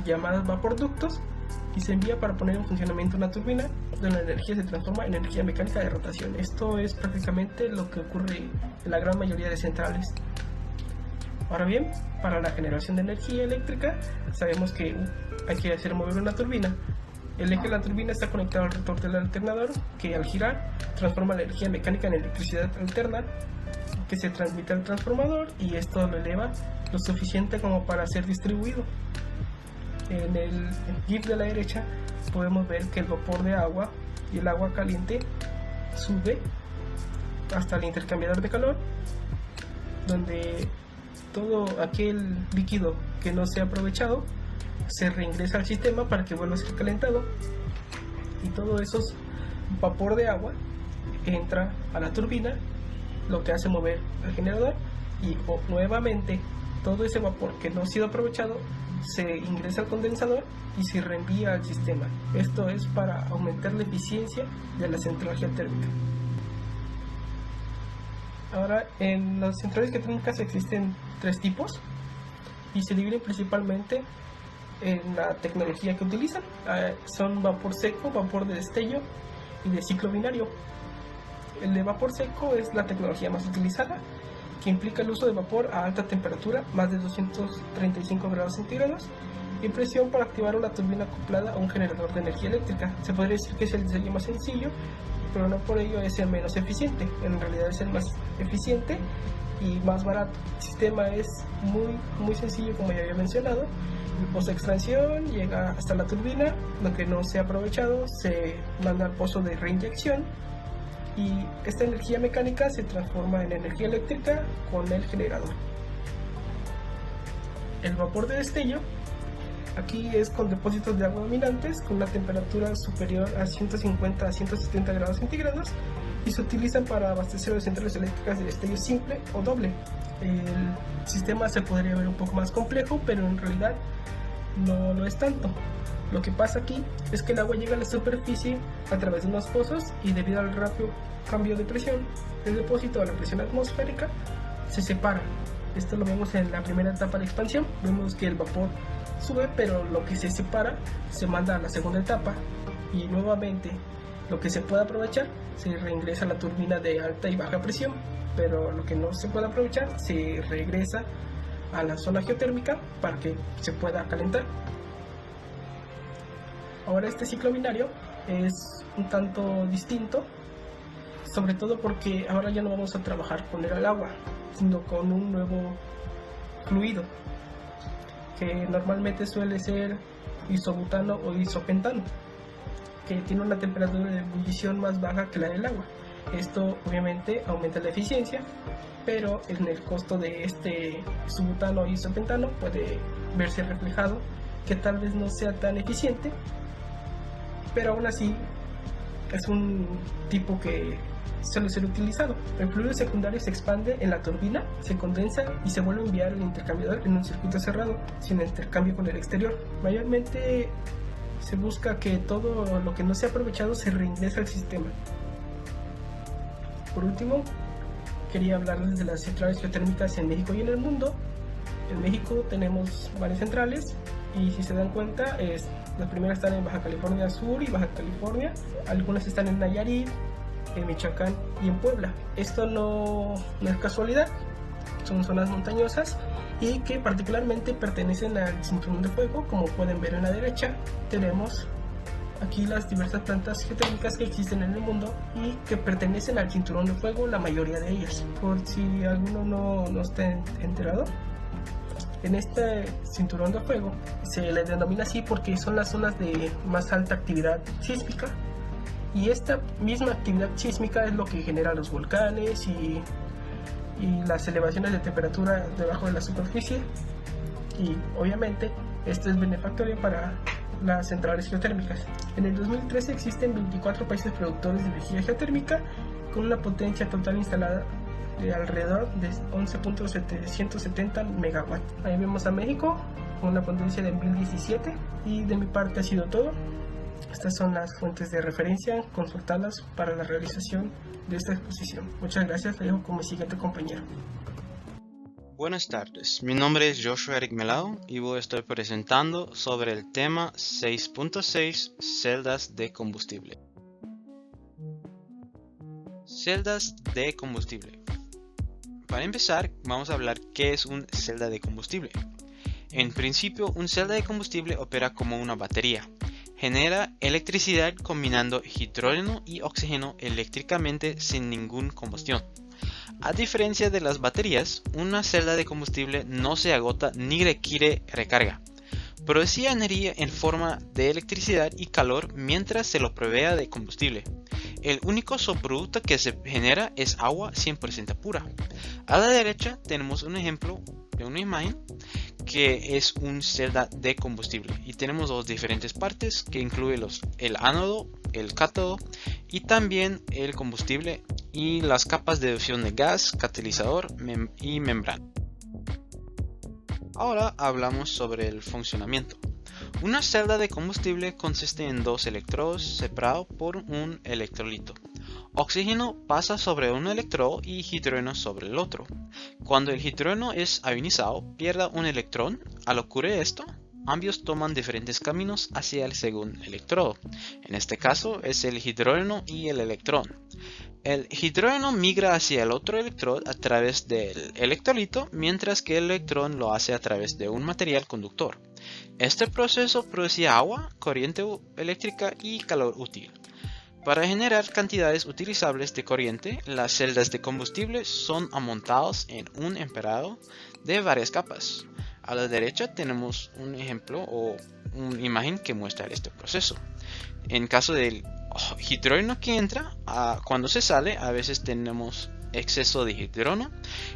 llamadas vaporductos y se envía para poner en funcionamiento una turbina donde la energía se transforma en energía mecánica de rotación. Esto es prácticamente lo que ocurre en la gran mayoría de centrales. Ahora bien, para la generación de energía eléctrica sabemos que hay que hacer mover una turbina. El eje de la turbina está conectado al rotor del alternador, que al girar transforma la energía mecánica en electricidad alterna que se transmite al transformador, y esto lo eleva lo suficiente como para ser distribuido. En el GIF de la derecha podemos ver que el vapor de agua y el agua caliente sube hasta el intercambiador de calor, donde todo aquel líquido que no se ha aprovechado se reingresa al sistema para que vuelva a ser calentado, y todo eso vapor de agua entra a la turbina, lo que hace mover al generador, y nuevamente todo ese vapor que no ha sido aprovechado se ingresa al condensador y se reenvía al sistema. Esto es para aumentar la eficiencia de la central geotérmica. Ahora, en las centrales geotérmicas existen 3 tipos y se dividen principalmente en la tecnología que utilizan. Son vapor seco, vapor de destello y de ciclo binario. El de vapor seco es la tecnología más utilizada, que implica el uso de vapor a alta temperatura, más de 235 grados centígrados, y presión para activar una turbina acoplada a un generador de energía eléctrica. Se podría decir que es el diseño más sencillo, pero no por ello es el menos eficiente. En realidad es el más eficiente y más barato. El sistema es muy sencillo, como ya había mencionado. El pozo de extracción llega hasta la turbina, lo que no se ha aprovechado se manda al pozo de reinyección, y esta energía mecánica se transforma en energía eléctrica con el generador. El vapor de destello aquí es con depósitos de agua dominantes con una temperatura superior a 150 a 170 grados centígrados, y se utilizan para abastecer las centrales eléctricas de destello simple o doble. El sistema se podría ver un poco más complejo, pero en realidad no lo es tanto. Lo que pasa aquí es que el agua llega a la superficie a través de unos pozos, y debido al rápido cambio de presión del depósito a la presión atmosférica se separa. Esto lo vemos en la primera etapa de expansión. Vemos que el vapor sube, pero lo que se separa se manda a la segunda etapa, y nuevamente Lo que se puede aprovechar se reingresa a la turbina de alta y baja presión, pero lo que no se puede aprovechar se regresa a la zona geotérmica para que se pueda calentar. Ahora este ciclo binario es un tanto distinto, sobre todo porque ahora ya no vamos a trabajar con el agua, sino con un nuevo fluido, que normalmente suele ser isobutano o isopentano, que tiene una temperatura de ebullición más baja que la del agua. Esto obviamente aumenta la eficiencia, pero en el costo de este isobutano o isopentano puede verse reflejado que tal vez no sea tan eficiente, pero aún así es un tipo que suele ser utilizado. El fluido secundario se expande en la turbina, se condensa y se vuelve a enviar al intercambiador en un circuito cerrado, sin intercambio con el exterior. Mayormente se busca que todo lo que no se ha aprovechado se reingrese al sistema. Por último, quería hablarles de las centrales geotérmicas en México y en el mundo. En México tenemos varias centrales y si se dan cuenta, las primeras están en Baja California Sur y Baja California, algunas están en Nayarit, en Michoacán y en Puebla. Esto no es casualidad, son zonas montañosas y que particularmente pertenecen al cinturón de fuego. Como pueden ver en la derecha, tenemos aquí las diversas plantas geotérmicas que existen en el mundo y que pertenecen al cinturón de fuego, la mayoría de ellas. Por si alguno no está enterado, en este cinturón de fuego se le denomina así porque son las zonas de más alta actividad sísmica, y esta misma actividad sísmica es lo que genera los volcanes y las elevaciones de temperatura debajo de la superficie, y obviamente esto es benefactorio para las centrales geotérmicas. En el 2013 existen 24 países productores de energía geotérmica con una potencia total instalada de alrededor de 11.770 megawatts. Ahí vemos a México con una potencia de 1017, y de mi parte ha sido todo. Estas son las fuentes de referencia consultadas para la realización de esta exposición. Muchas gracias, le dejo con mi siguiente compañero. Buenas tardes, mi nombre es Joshua Eric Melao y voy a estar presentando sobre el tema 6.6 celdas de combustible. Celdas de combustible. Para empezar, vamos a hablar qué es una celda de combustible. En principio, una celda de combustible opera como una batería. Genera electricidad combinando hidrógeno y oxígeno eléctricamente sin ninguna combustión. A diferencia de las baterías, una celda de combustible no se agota ni requiere recarga. Produce energía en forma de electricidad y calor mientras se lo provea de combustible. El único subproducto que se genera es agua 100% pura. A la derecha tenemos un ejemplo de una imagen que es una celda de combustible, y tenemos dos diferentes partes que incluye el ánodo, el cátodo y también el combustible y las capas de fusión de gas, catalizador y membrana. Ahora hablamos sobre el funcionamiento. Una celda de combustible consiste en dos electrodos separados por un electrolito. Oxígeno pasa sobre un electrodo y hidrógeno sobre el otro. Cuando el hidrógeno es ionizado, pierde un electrón. Al ocurrir esto, ambos toman diferentes caminos hacia el segundo electrodo. En este caso es el hidrógeno y el electrón. El hidrógeno migra hacia el otro electrodo a través del electrolito, mientras que el electrón lo hace a través de un material conductor. Este proceso produce agua, corriente eléctrica y calor útil. Para generar cantidades utilizables de corriente, las celdas de combustible son montadas en un empedrado de varias capas. A la derecha tenemos un ejemplo o una imagen que muestra este proceso. En caso del hidrógeno que entra, cuando se sale, a veces tenemos exceso de hidrógeno,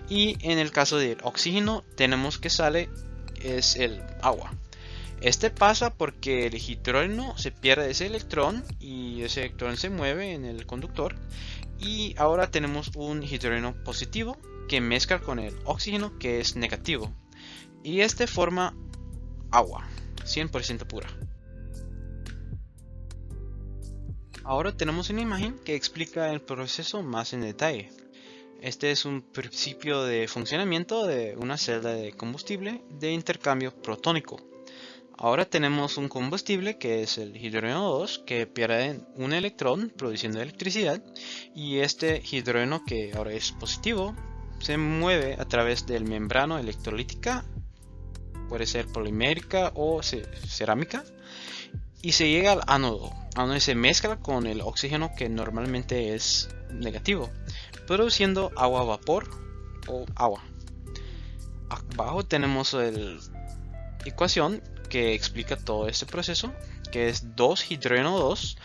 y en el caso del oxígeno tenemos que sale es el agua. Este pasa porque el hidrógeno se pierde ese electrón y ese electrón se mueve en el conductor, y ahora tenemos un hidrógeno positivo que mezcla con el oxígeno que es negativo, y este forma agua 100% pura. Ahora tenemos una imagen que explica el proceso más en detalle. Este es un principio de funcionamiento de una celda de combustible de intercambio protónico. Ahora tenemos un combustible que es el hidrógeno 2 que pierde un electrón produciendo electricidad, y este hidrógeno, que ahora es positivo, se mueve a través del membrana electrolítica, puede ser polimérica o cerámica, y se llega al ánodo, donde se mezcla con el oxígeno, que normalmente es negativo, produciendo agua vapor o agua. Abajo tenemos la ecuación que explica todo este proceso, que es 2 hidrógeno 2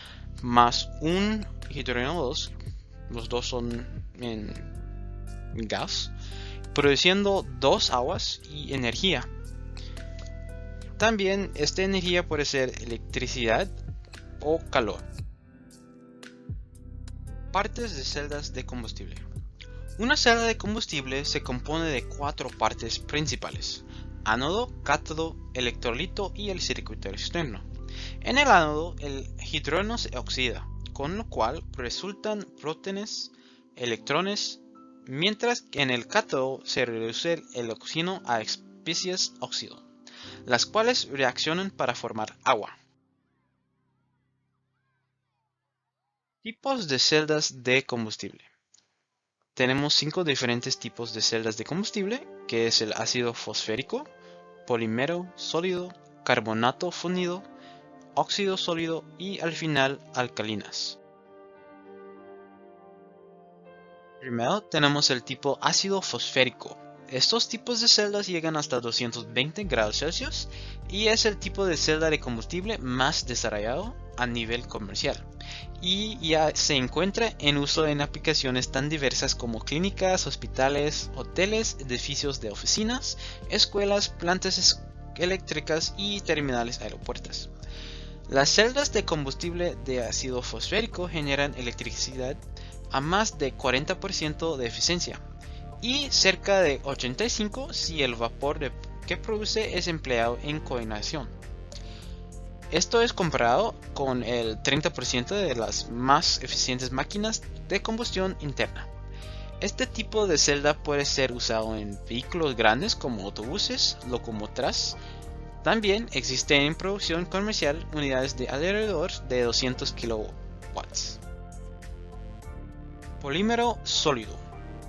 más 1 hidrógeno 2, los dos son en gas, produciendo 2 aguas y energía. También esta energía puede ser electricidad o calor. Partes de celdas de combustible. Una celda de combustible se compone de 4 partes principales: ánodo, cátodo, electrolito y el circuito externo. En el ánodo, el hidrógeno se oxida, con lo cual resultan protones, electrones, mientras que en el cátodo se reduce el oxígeno a especies óxido, las cuales reaccionan para formar agua. Tipos de celdas de combustible. Tenemos 5 diferentes tipos de celdas de combustible, que es el ácido fosférico, polímero sólido, carbonato fundido, óxido sólido y al final alcalinas. Primero tenemos el tipo ácido fosférico. Estos tipos de celdas llegan hasta 220 grados Celsius y es el tipo de celda de combustible más desarrollado a nivel comercial, y ya se encuentra en uso en aplicaciones tan diversas como clínicas, hospitales, hoteles, edificios de oficinas, escuelas, plantas eléctricas y terminales aeropuertos. Las celdas de combustible de ácido fosférico generan electricidad a más de 40% de eficiencia y cerca de 85% si el vapor que produce es empleado en cogeneración. Esto es comparado con el 30% de las más eficientes máquinas de combustión interna. Este tipo de celda puede ser usado en vehículos grandes como autobuses, locomotoras. También existen en producción comercial unidades de alrededor de 200 kW. Polímero sólido.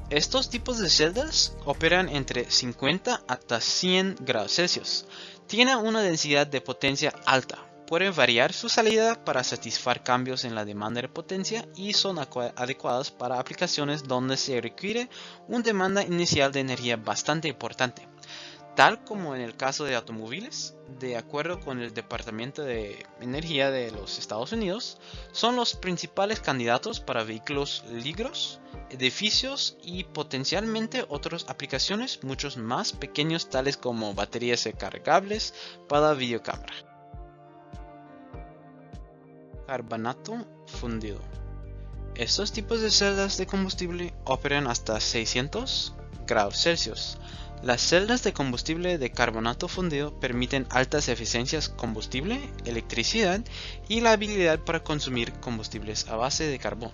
Estos tipos de celdas operan entre 50 hasta 100 grados Celsius. Tienen una densidad de potencia alta. Pueden variar su salida para satisfacer cambios en la demanda de potencia y son adecuadas para aplicaciones donde se requiere una demanda inicial de energía bastante importante, tal como en el caso de automóviles. De acuerdo con el Departamento de Energía de los Estados Unidos, son los principales candidatos para vehículos ligeros, edificios y potencialmente otras aplicaciones mucho más pequeños, tales como baterías recargables para videocámara. Carbonato fundido. Estos tipos de celdas de combustible operan hasta 600 grados Celsius. Las celdas de combustible de carbonato fundido permiten altas eficiencias combustible, electricidad y la habilidad para consumir combustibles a base de carbón.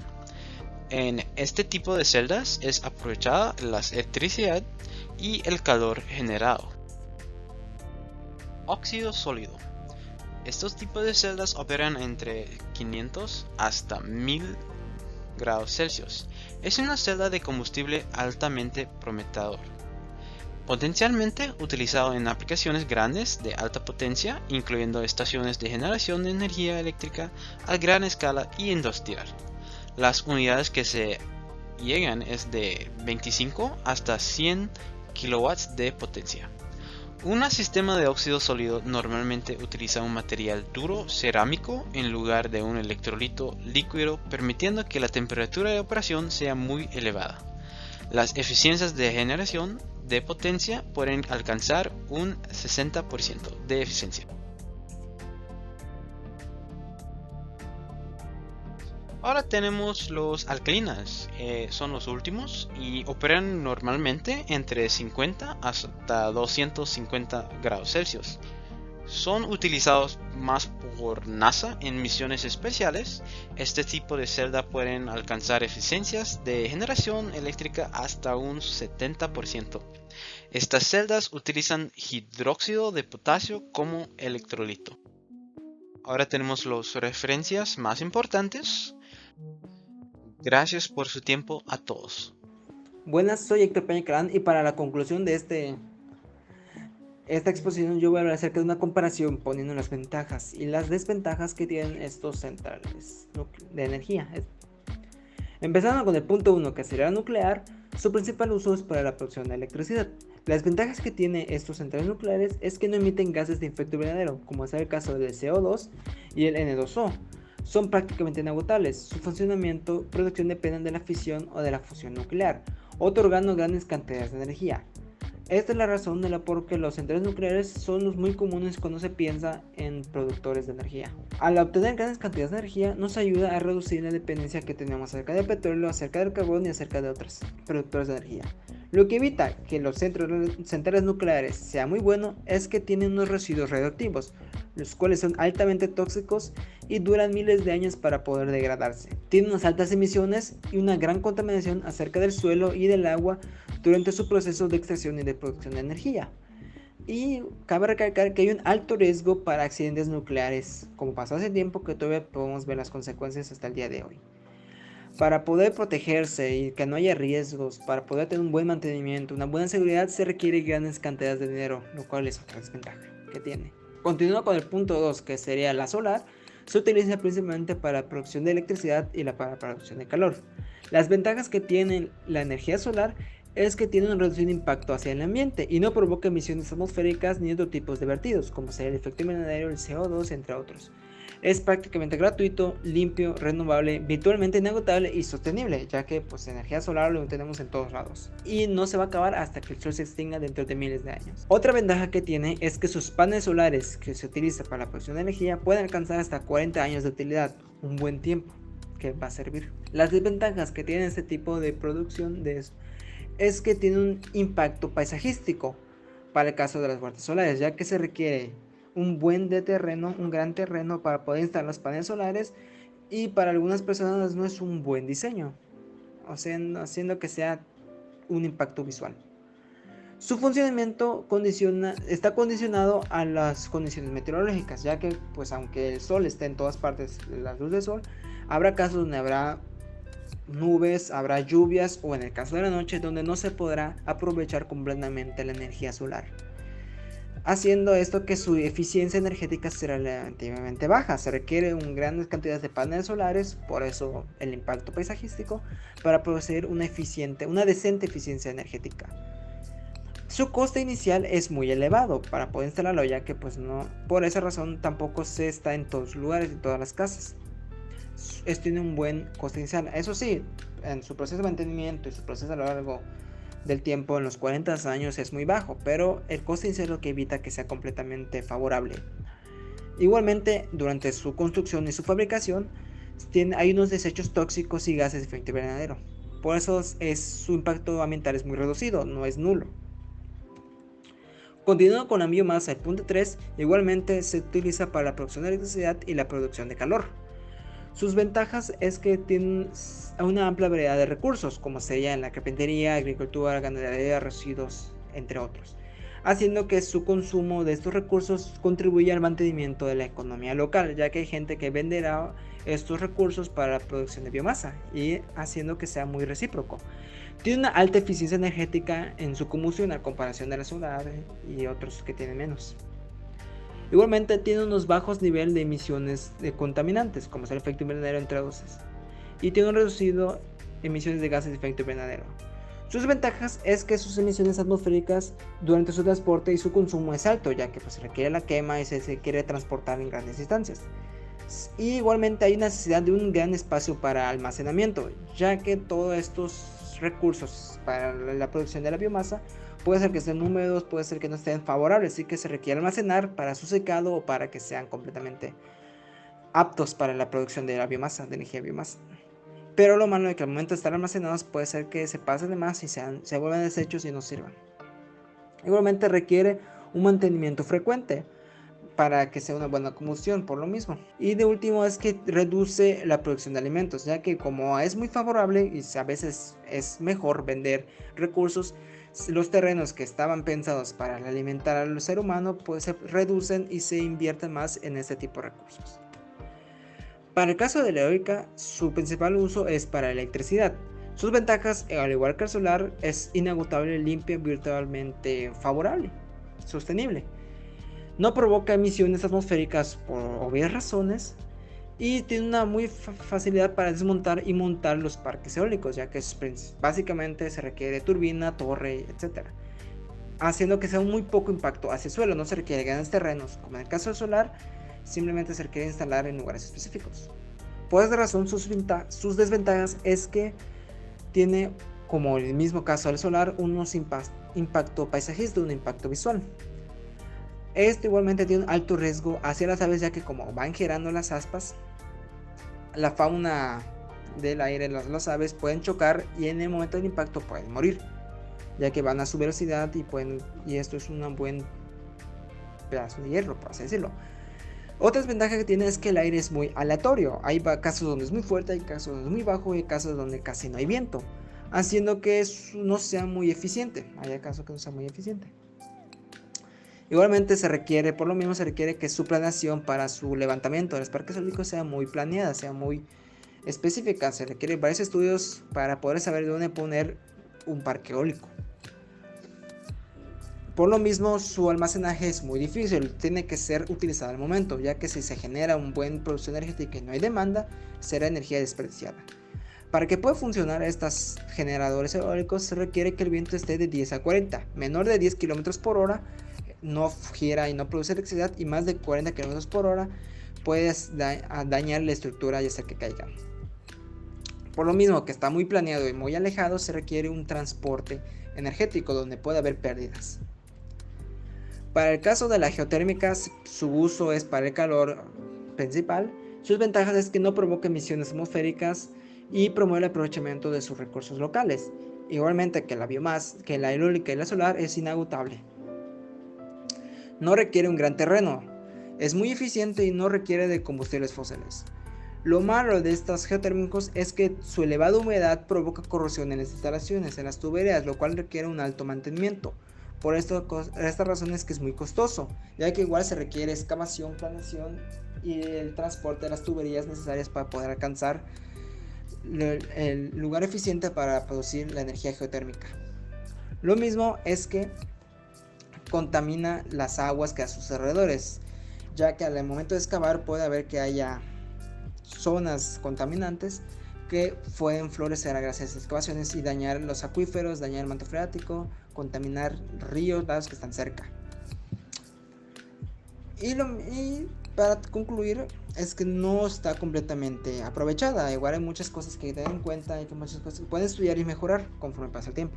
En este tipo de celdas es aprovechada la electricidad y el calor generado. Óxido sólido. Estos tipos de celdas operan entre 500 hasta 1000 grados Celsius. Es una celda de combustible altamente prometedor, potencialmente utilizado en aplicaciones grandes de alta potencia, incluyendo estaciones de generación de energía eléctrica a gran escala y industrial. Las unidades que se llegan es de 25 hasta 100 kW de potencia. Un sistema de óxido sólido normalmente utiliza un material duro cerámico en lugar de un electrolito líquido, permitiendo que la temperatura de operación sea muy elevada. Las eficiencias de generación de potencia pueden alcanzar un 60% de eficiencia. Ahora tenemos los alcalinas, son los últimos y operan normalmente entre 50 hasta 250 grados Celsius. Son utilizados más por NASA en misiones especiales. Este tipo de celda pueden alcanzar eficiencias de generación eléctrica hasta un 70%. Estas celdas utilizan hidróxido de potasio como electrolito. Ahora tenemos las referencias más importantes. Gracias por su tiempo a todos. Buenas, soy Héctor Peña y para la conclusión de esta exposición yo voy a hablar acerca de una comparación poniendo las ventajas y las desventajas que tienen estos centrales de energía. Empezando con el punto 1, que sería la nuclear, su principal uso es para la producción de electricidad. Las ventajas que tiene estos centrales nucleares es que no emiten gases de efecto invernadero, como es el caso del CO2 y el N2O. Son prácticamente inagotables. Su funcionamiento y producción dependen de la fisión o de la fusión nuclear, otorgando grandes cantidades de energía. Esta es la razón de la por qué los centrales nucleares son los muy comunes cuando se piensa en productores de energía. Al obtener grandes cantidades de energía nos ayuda a reducir la dependencia que tenemos acerca del petróleo, acerca del carbón y acerca de otros productores de energía. Lo que evita que los centrales nucleares sea muy bueno es que tienen unos residuos radioactivos, los cuales son altamente tóxicos y duran miles de años para poder degradarse. Tienen unas altas emisiones y una gran contaminación acerca del suelo y del agua durante su proceso de extracción y de producción de energía. Y cabe recalcar que hay un alto riesgo para accidentes nucleares, como pasó hace tiempo, que todavía podemos ver las consecuencias hasta el día de hoy. Para poder protegerse y que no haya riesgos, para poder tener un buen mantenimiento, una buena seguridad, se requiere grandes cantidades de dinero, lo cual es otra desventaja que tiene. Continuando con el punto 2, que sería la solar, se utiliza principalmente para la producción de electricidad y para la producción de calor. Las ventajas que tiene la energía solar es que tiene un reducido impacto hacia el ambiente y no provoca emisiones atmosféricas ni otro tipo de vertidos, como sería el efecto invernadero, el CO2, entre otros. Es prácticamente gratuito, limpio, renovable, virtualmente inagotable y sostenible, ya que energía solar lo tenemos en todos lados. Y no se va a acabar hasta que el sol se extinga dentro de miles de años. Otra ventaja que tiene es que sus paneles solares que se utilizan para la producción de energía pueden alcanzar hasta 40 años de utilidad, un buen tiempo que va a servir. Las desventajas que tiene este tipo de producción es que tiene un impacto paisajístico para el caso de las huertas solares, ya que se requiere un gran terreno para poder instalar los paneles solares y para algunas personas no es un buen diseño, haciendo que sea un impacto visual. Su funcionamiento está condicionado a las condiciones meteorológicas, ya que aunque el sol esté en todas partes, la luz del sol, habrá casos donde habrá nubes, habrá lluvias o en el caso de la noche donde no se podrá aprovechar completamente la energía solar, haciendo esto que su eficiencia energética será relativamente baja. Se requiere grandes cantidades de paneles solares, por eso el impacto paisajístico, para producir una decente eficiencia energética. Su coste inicial es muy elevado para poder instalarlo, ya que por esa razón tampoco se está en todos los lugares, en todas las casas. Esto tiene un buen coste inicial. Eso sí, en su proceso de mantenimiento y su proceso a lo largo del tiempo, en los 40 años, es muy bajo, pero el coste inicial es lo que evita que sea completamente favorable. Igualmente, durante su construcción y su fabricación hay unos desechos tóxicos y gases de efecto invernadero. Por eso su impacto ambiental es muy reducido, no es nulo. Continuando con la biomasa, el punto 3, igualmente se utiliza para la producción de electricidad y la producción de calor. Sus ventajas es que tienen una amplia variedad de recursos, como sería en la carpintería, agricultura, ganadería, residuos, entre otros, haciendo que su consumo de estos recursos contribuya al mantenimiento de la economía local, ya que hay gente que venderá estos recursos para la producción de biomasa y haciendo que sea muy recíproco. Tiene una alta eficiencia energética en su combustión a comparación de la solar y otros que tienen menos. Igualmente tiene unos bajos niveles de emisiones de contaminantes, como es el efecto invernadero, entre otros, y tiene un reducido emisiones de gases de efecto invernadero. Sus ventajas es que sus emisiones atmosféricas durante su transporte y su consumo es alto, ya que se requiere la quema y se quiere transportar en grandes distancias. Y igualmente hay necesidad de un gran espacio para almacenamiento, ya que todos estos recursos para la producción de la biomasa puede ser que estén húmedos, puede ser que no estén favorables, así que se requiere almacenar para su secado o para que sean completamente aptos para la producción de la biomasa, de energía de biomasa. Pero lo malo es que al momento de estar almacenados puede ser que se pasen de más y se vuelvan desechos y no sirvan. Igualmente requiere un mantenimiento frecuente, para que sea una buena combustión por lo mismo. Y de último es que reduce la producción de alimentos, ya que como es muy favorable y a veces es mejor vender recursos, los terrenos que estaban pensados para alimentar al ser humano pues se reducen y se invierten más en este tipo de recursos. Para el caso de la eólica, su principal uso es para electricidad. Sus ventajas, al igual que el solar, es inagotable, limpia, virtualmente favorable, sostenible. No provoca emisiones atmosféricas por obvias razones y tiene una muy facilidad para desmontar y montar los parques eólicos, ya que básicamente se requiere turbina, torre, etc. Haciendo que sea un muy poco impacto hacia el suelo, no se requiere grandes terrenos, como en el caso del solar, simplemente se requiere instalar en lugares específicos. Por esta razón, sus desventajas es que tiene, como el mismo caso del solar, unos impacto paisajista, un impacto visual. Esto igualmente tiene un alto riesgo hacia las aves, ya que como van girando las aspas, la fauna del aire, las aves pueden chocar y en el momento del impacto pueden morir, ya que van a su velocidad y esto es un buen pedazo de hierro, por así decirlo. Otra desventaja que tiene es que el aire es muy aleatorio. Hay casos donde es muy fuerte, hay casos donde es muy bajo y hay casos donde casi no hay viento, haciendo que no sea muy eficiente. Hay casos que no sea muy eficiente. Igualmente por lo mismo se requiere que su planeación para su levantamiento de los parques eólicos sea muy planeada, sea muy específica. Se requiere varios estudios para poder saber dónde poner un parque eólico. Por lo mismo, su almacenaje es muy difícil, tiene que ser utilizado al momento, ya que si se genera una buena producción energética y no hay demanda, será energía desperdiciada. Para que pueda funcionar estos generadores eólicos se requiere que el viento esté de 10 a 40, menor de 10 km por hora, no gira y no produce electricidad, y más de 40 km por hora puede dañar la estructura y hacer que caiga. Por lo mismo que está muy planeado y muy alejado, se requiere un transporte energético donde puede haber pérdidas. Para el caso de la geotérmica, su uso es para el calor principal. Sus ventajas es que no provoca emisiones atmosféricas y promueve el aprovechamiento de sus recursos locales. Igualmente que la biomasa, que la eólica y la solar es inagotable. No requiere un gran terreno, es muy eficiente y no requiere de combustibles fósiles. Lo malo de estos geotérmicos es que su elevada humedad provoca corrosión en las instalaciones, en las tuberías, lo cual requiere un alto mantenimiento. Por esta razón es que es muy costoso, ya que igual se requiere excavación, planeación y el transporte de las tuberías necesarias para poder alcanzar el lugar eficiente para producir la energía geotérmica. Lo mismo es que contamina las aguas que a sus alrededores, ya que al momento de excavar puede haber que haya zonas contaminantes que pueden florecer gracias a estas excavaciones y dañar los acuíferos, dañar el manto freático, contaminar ríos, lagos que están cerca. Y para concluir, es que no está completamente aprovechada. Igual hay muchas cosas que tener en cuenta, hay muchas cosas que pueden estudiar y mejorar conforme pasa el tiempo.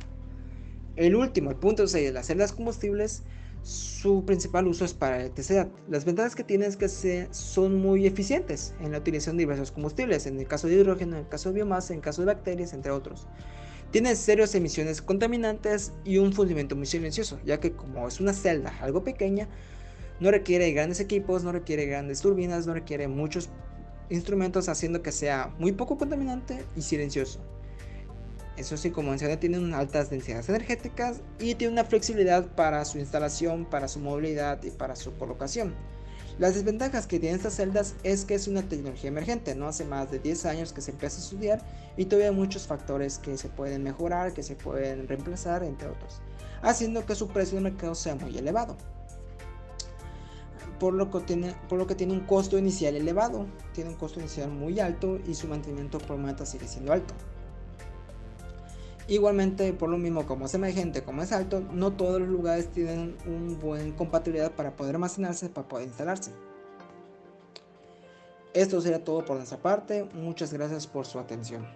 El punto 6 de las celdas combustibles, su principal uso es para electricidad. Las ventajas que tienen es que son muy eficientes en la utilización de diversos combustibles, en el caso de hidrógeno, en el caso de biomasa, en el caso de bacterias, entre otros. Tiene serias emisiones contaminantes y un fundimiento muy silencioso, ya que como es una celda algo pequeña, no requiere grandes equipos, no requiere grandes turbinas, no requiere muchos instrumentos, haciendo que sea muy poco contaminante y silencioso. Eso sí, como mencioné, tiene unas altas densidades energéticas y tiene una flexibilidad para su instalación, para su movilidad y para su colocación. Las desventajas que tienen estas celdas es que es una tecnología emergente, no hace más de 10 años que se empieza a estudiar y todavía hay muchos factores que se pueden mejorar, que se pueden reemplazar, entre otros, haciendo que su precio de mercado sea muy elevado. Por lo que tiene un costo inicial elevado, tiene un costo inicial muy alto y su mantenimiento por momento sigue siendo alto. Igualmente, por lo mismo, como es emergente, como es alto, no todos los lugares tienen una buena compatibilidad para poder almacenarse, para poder instalarse. Esto sería todo por nuestra parte. Muchas gracias por su atención.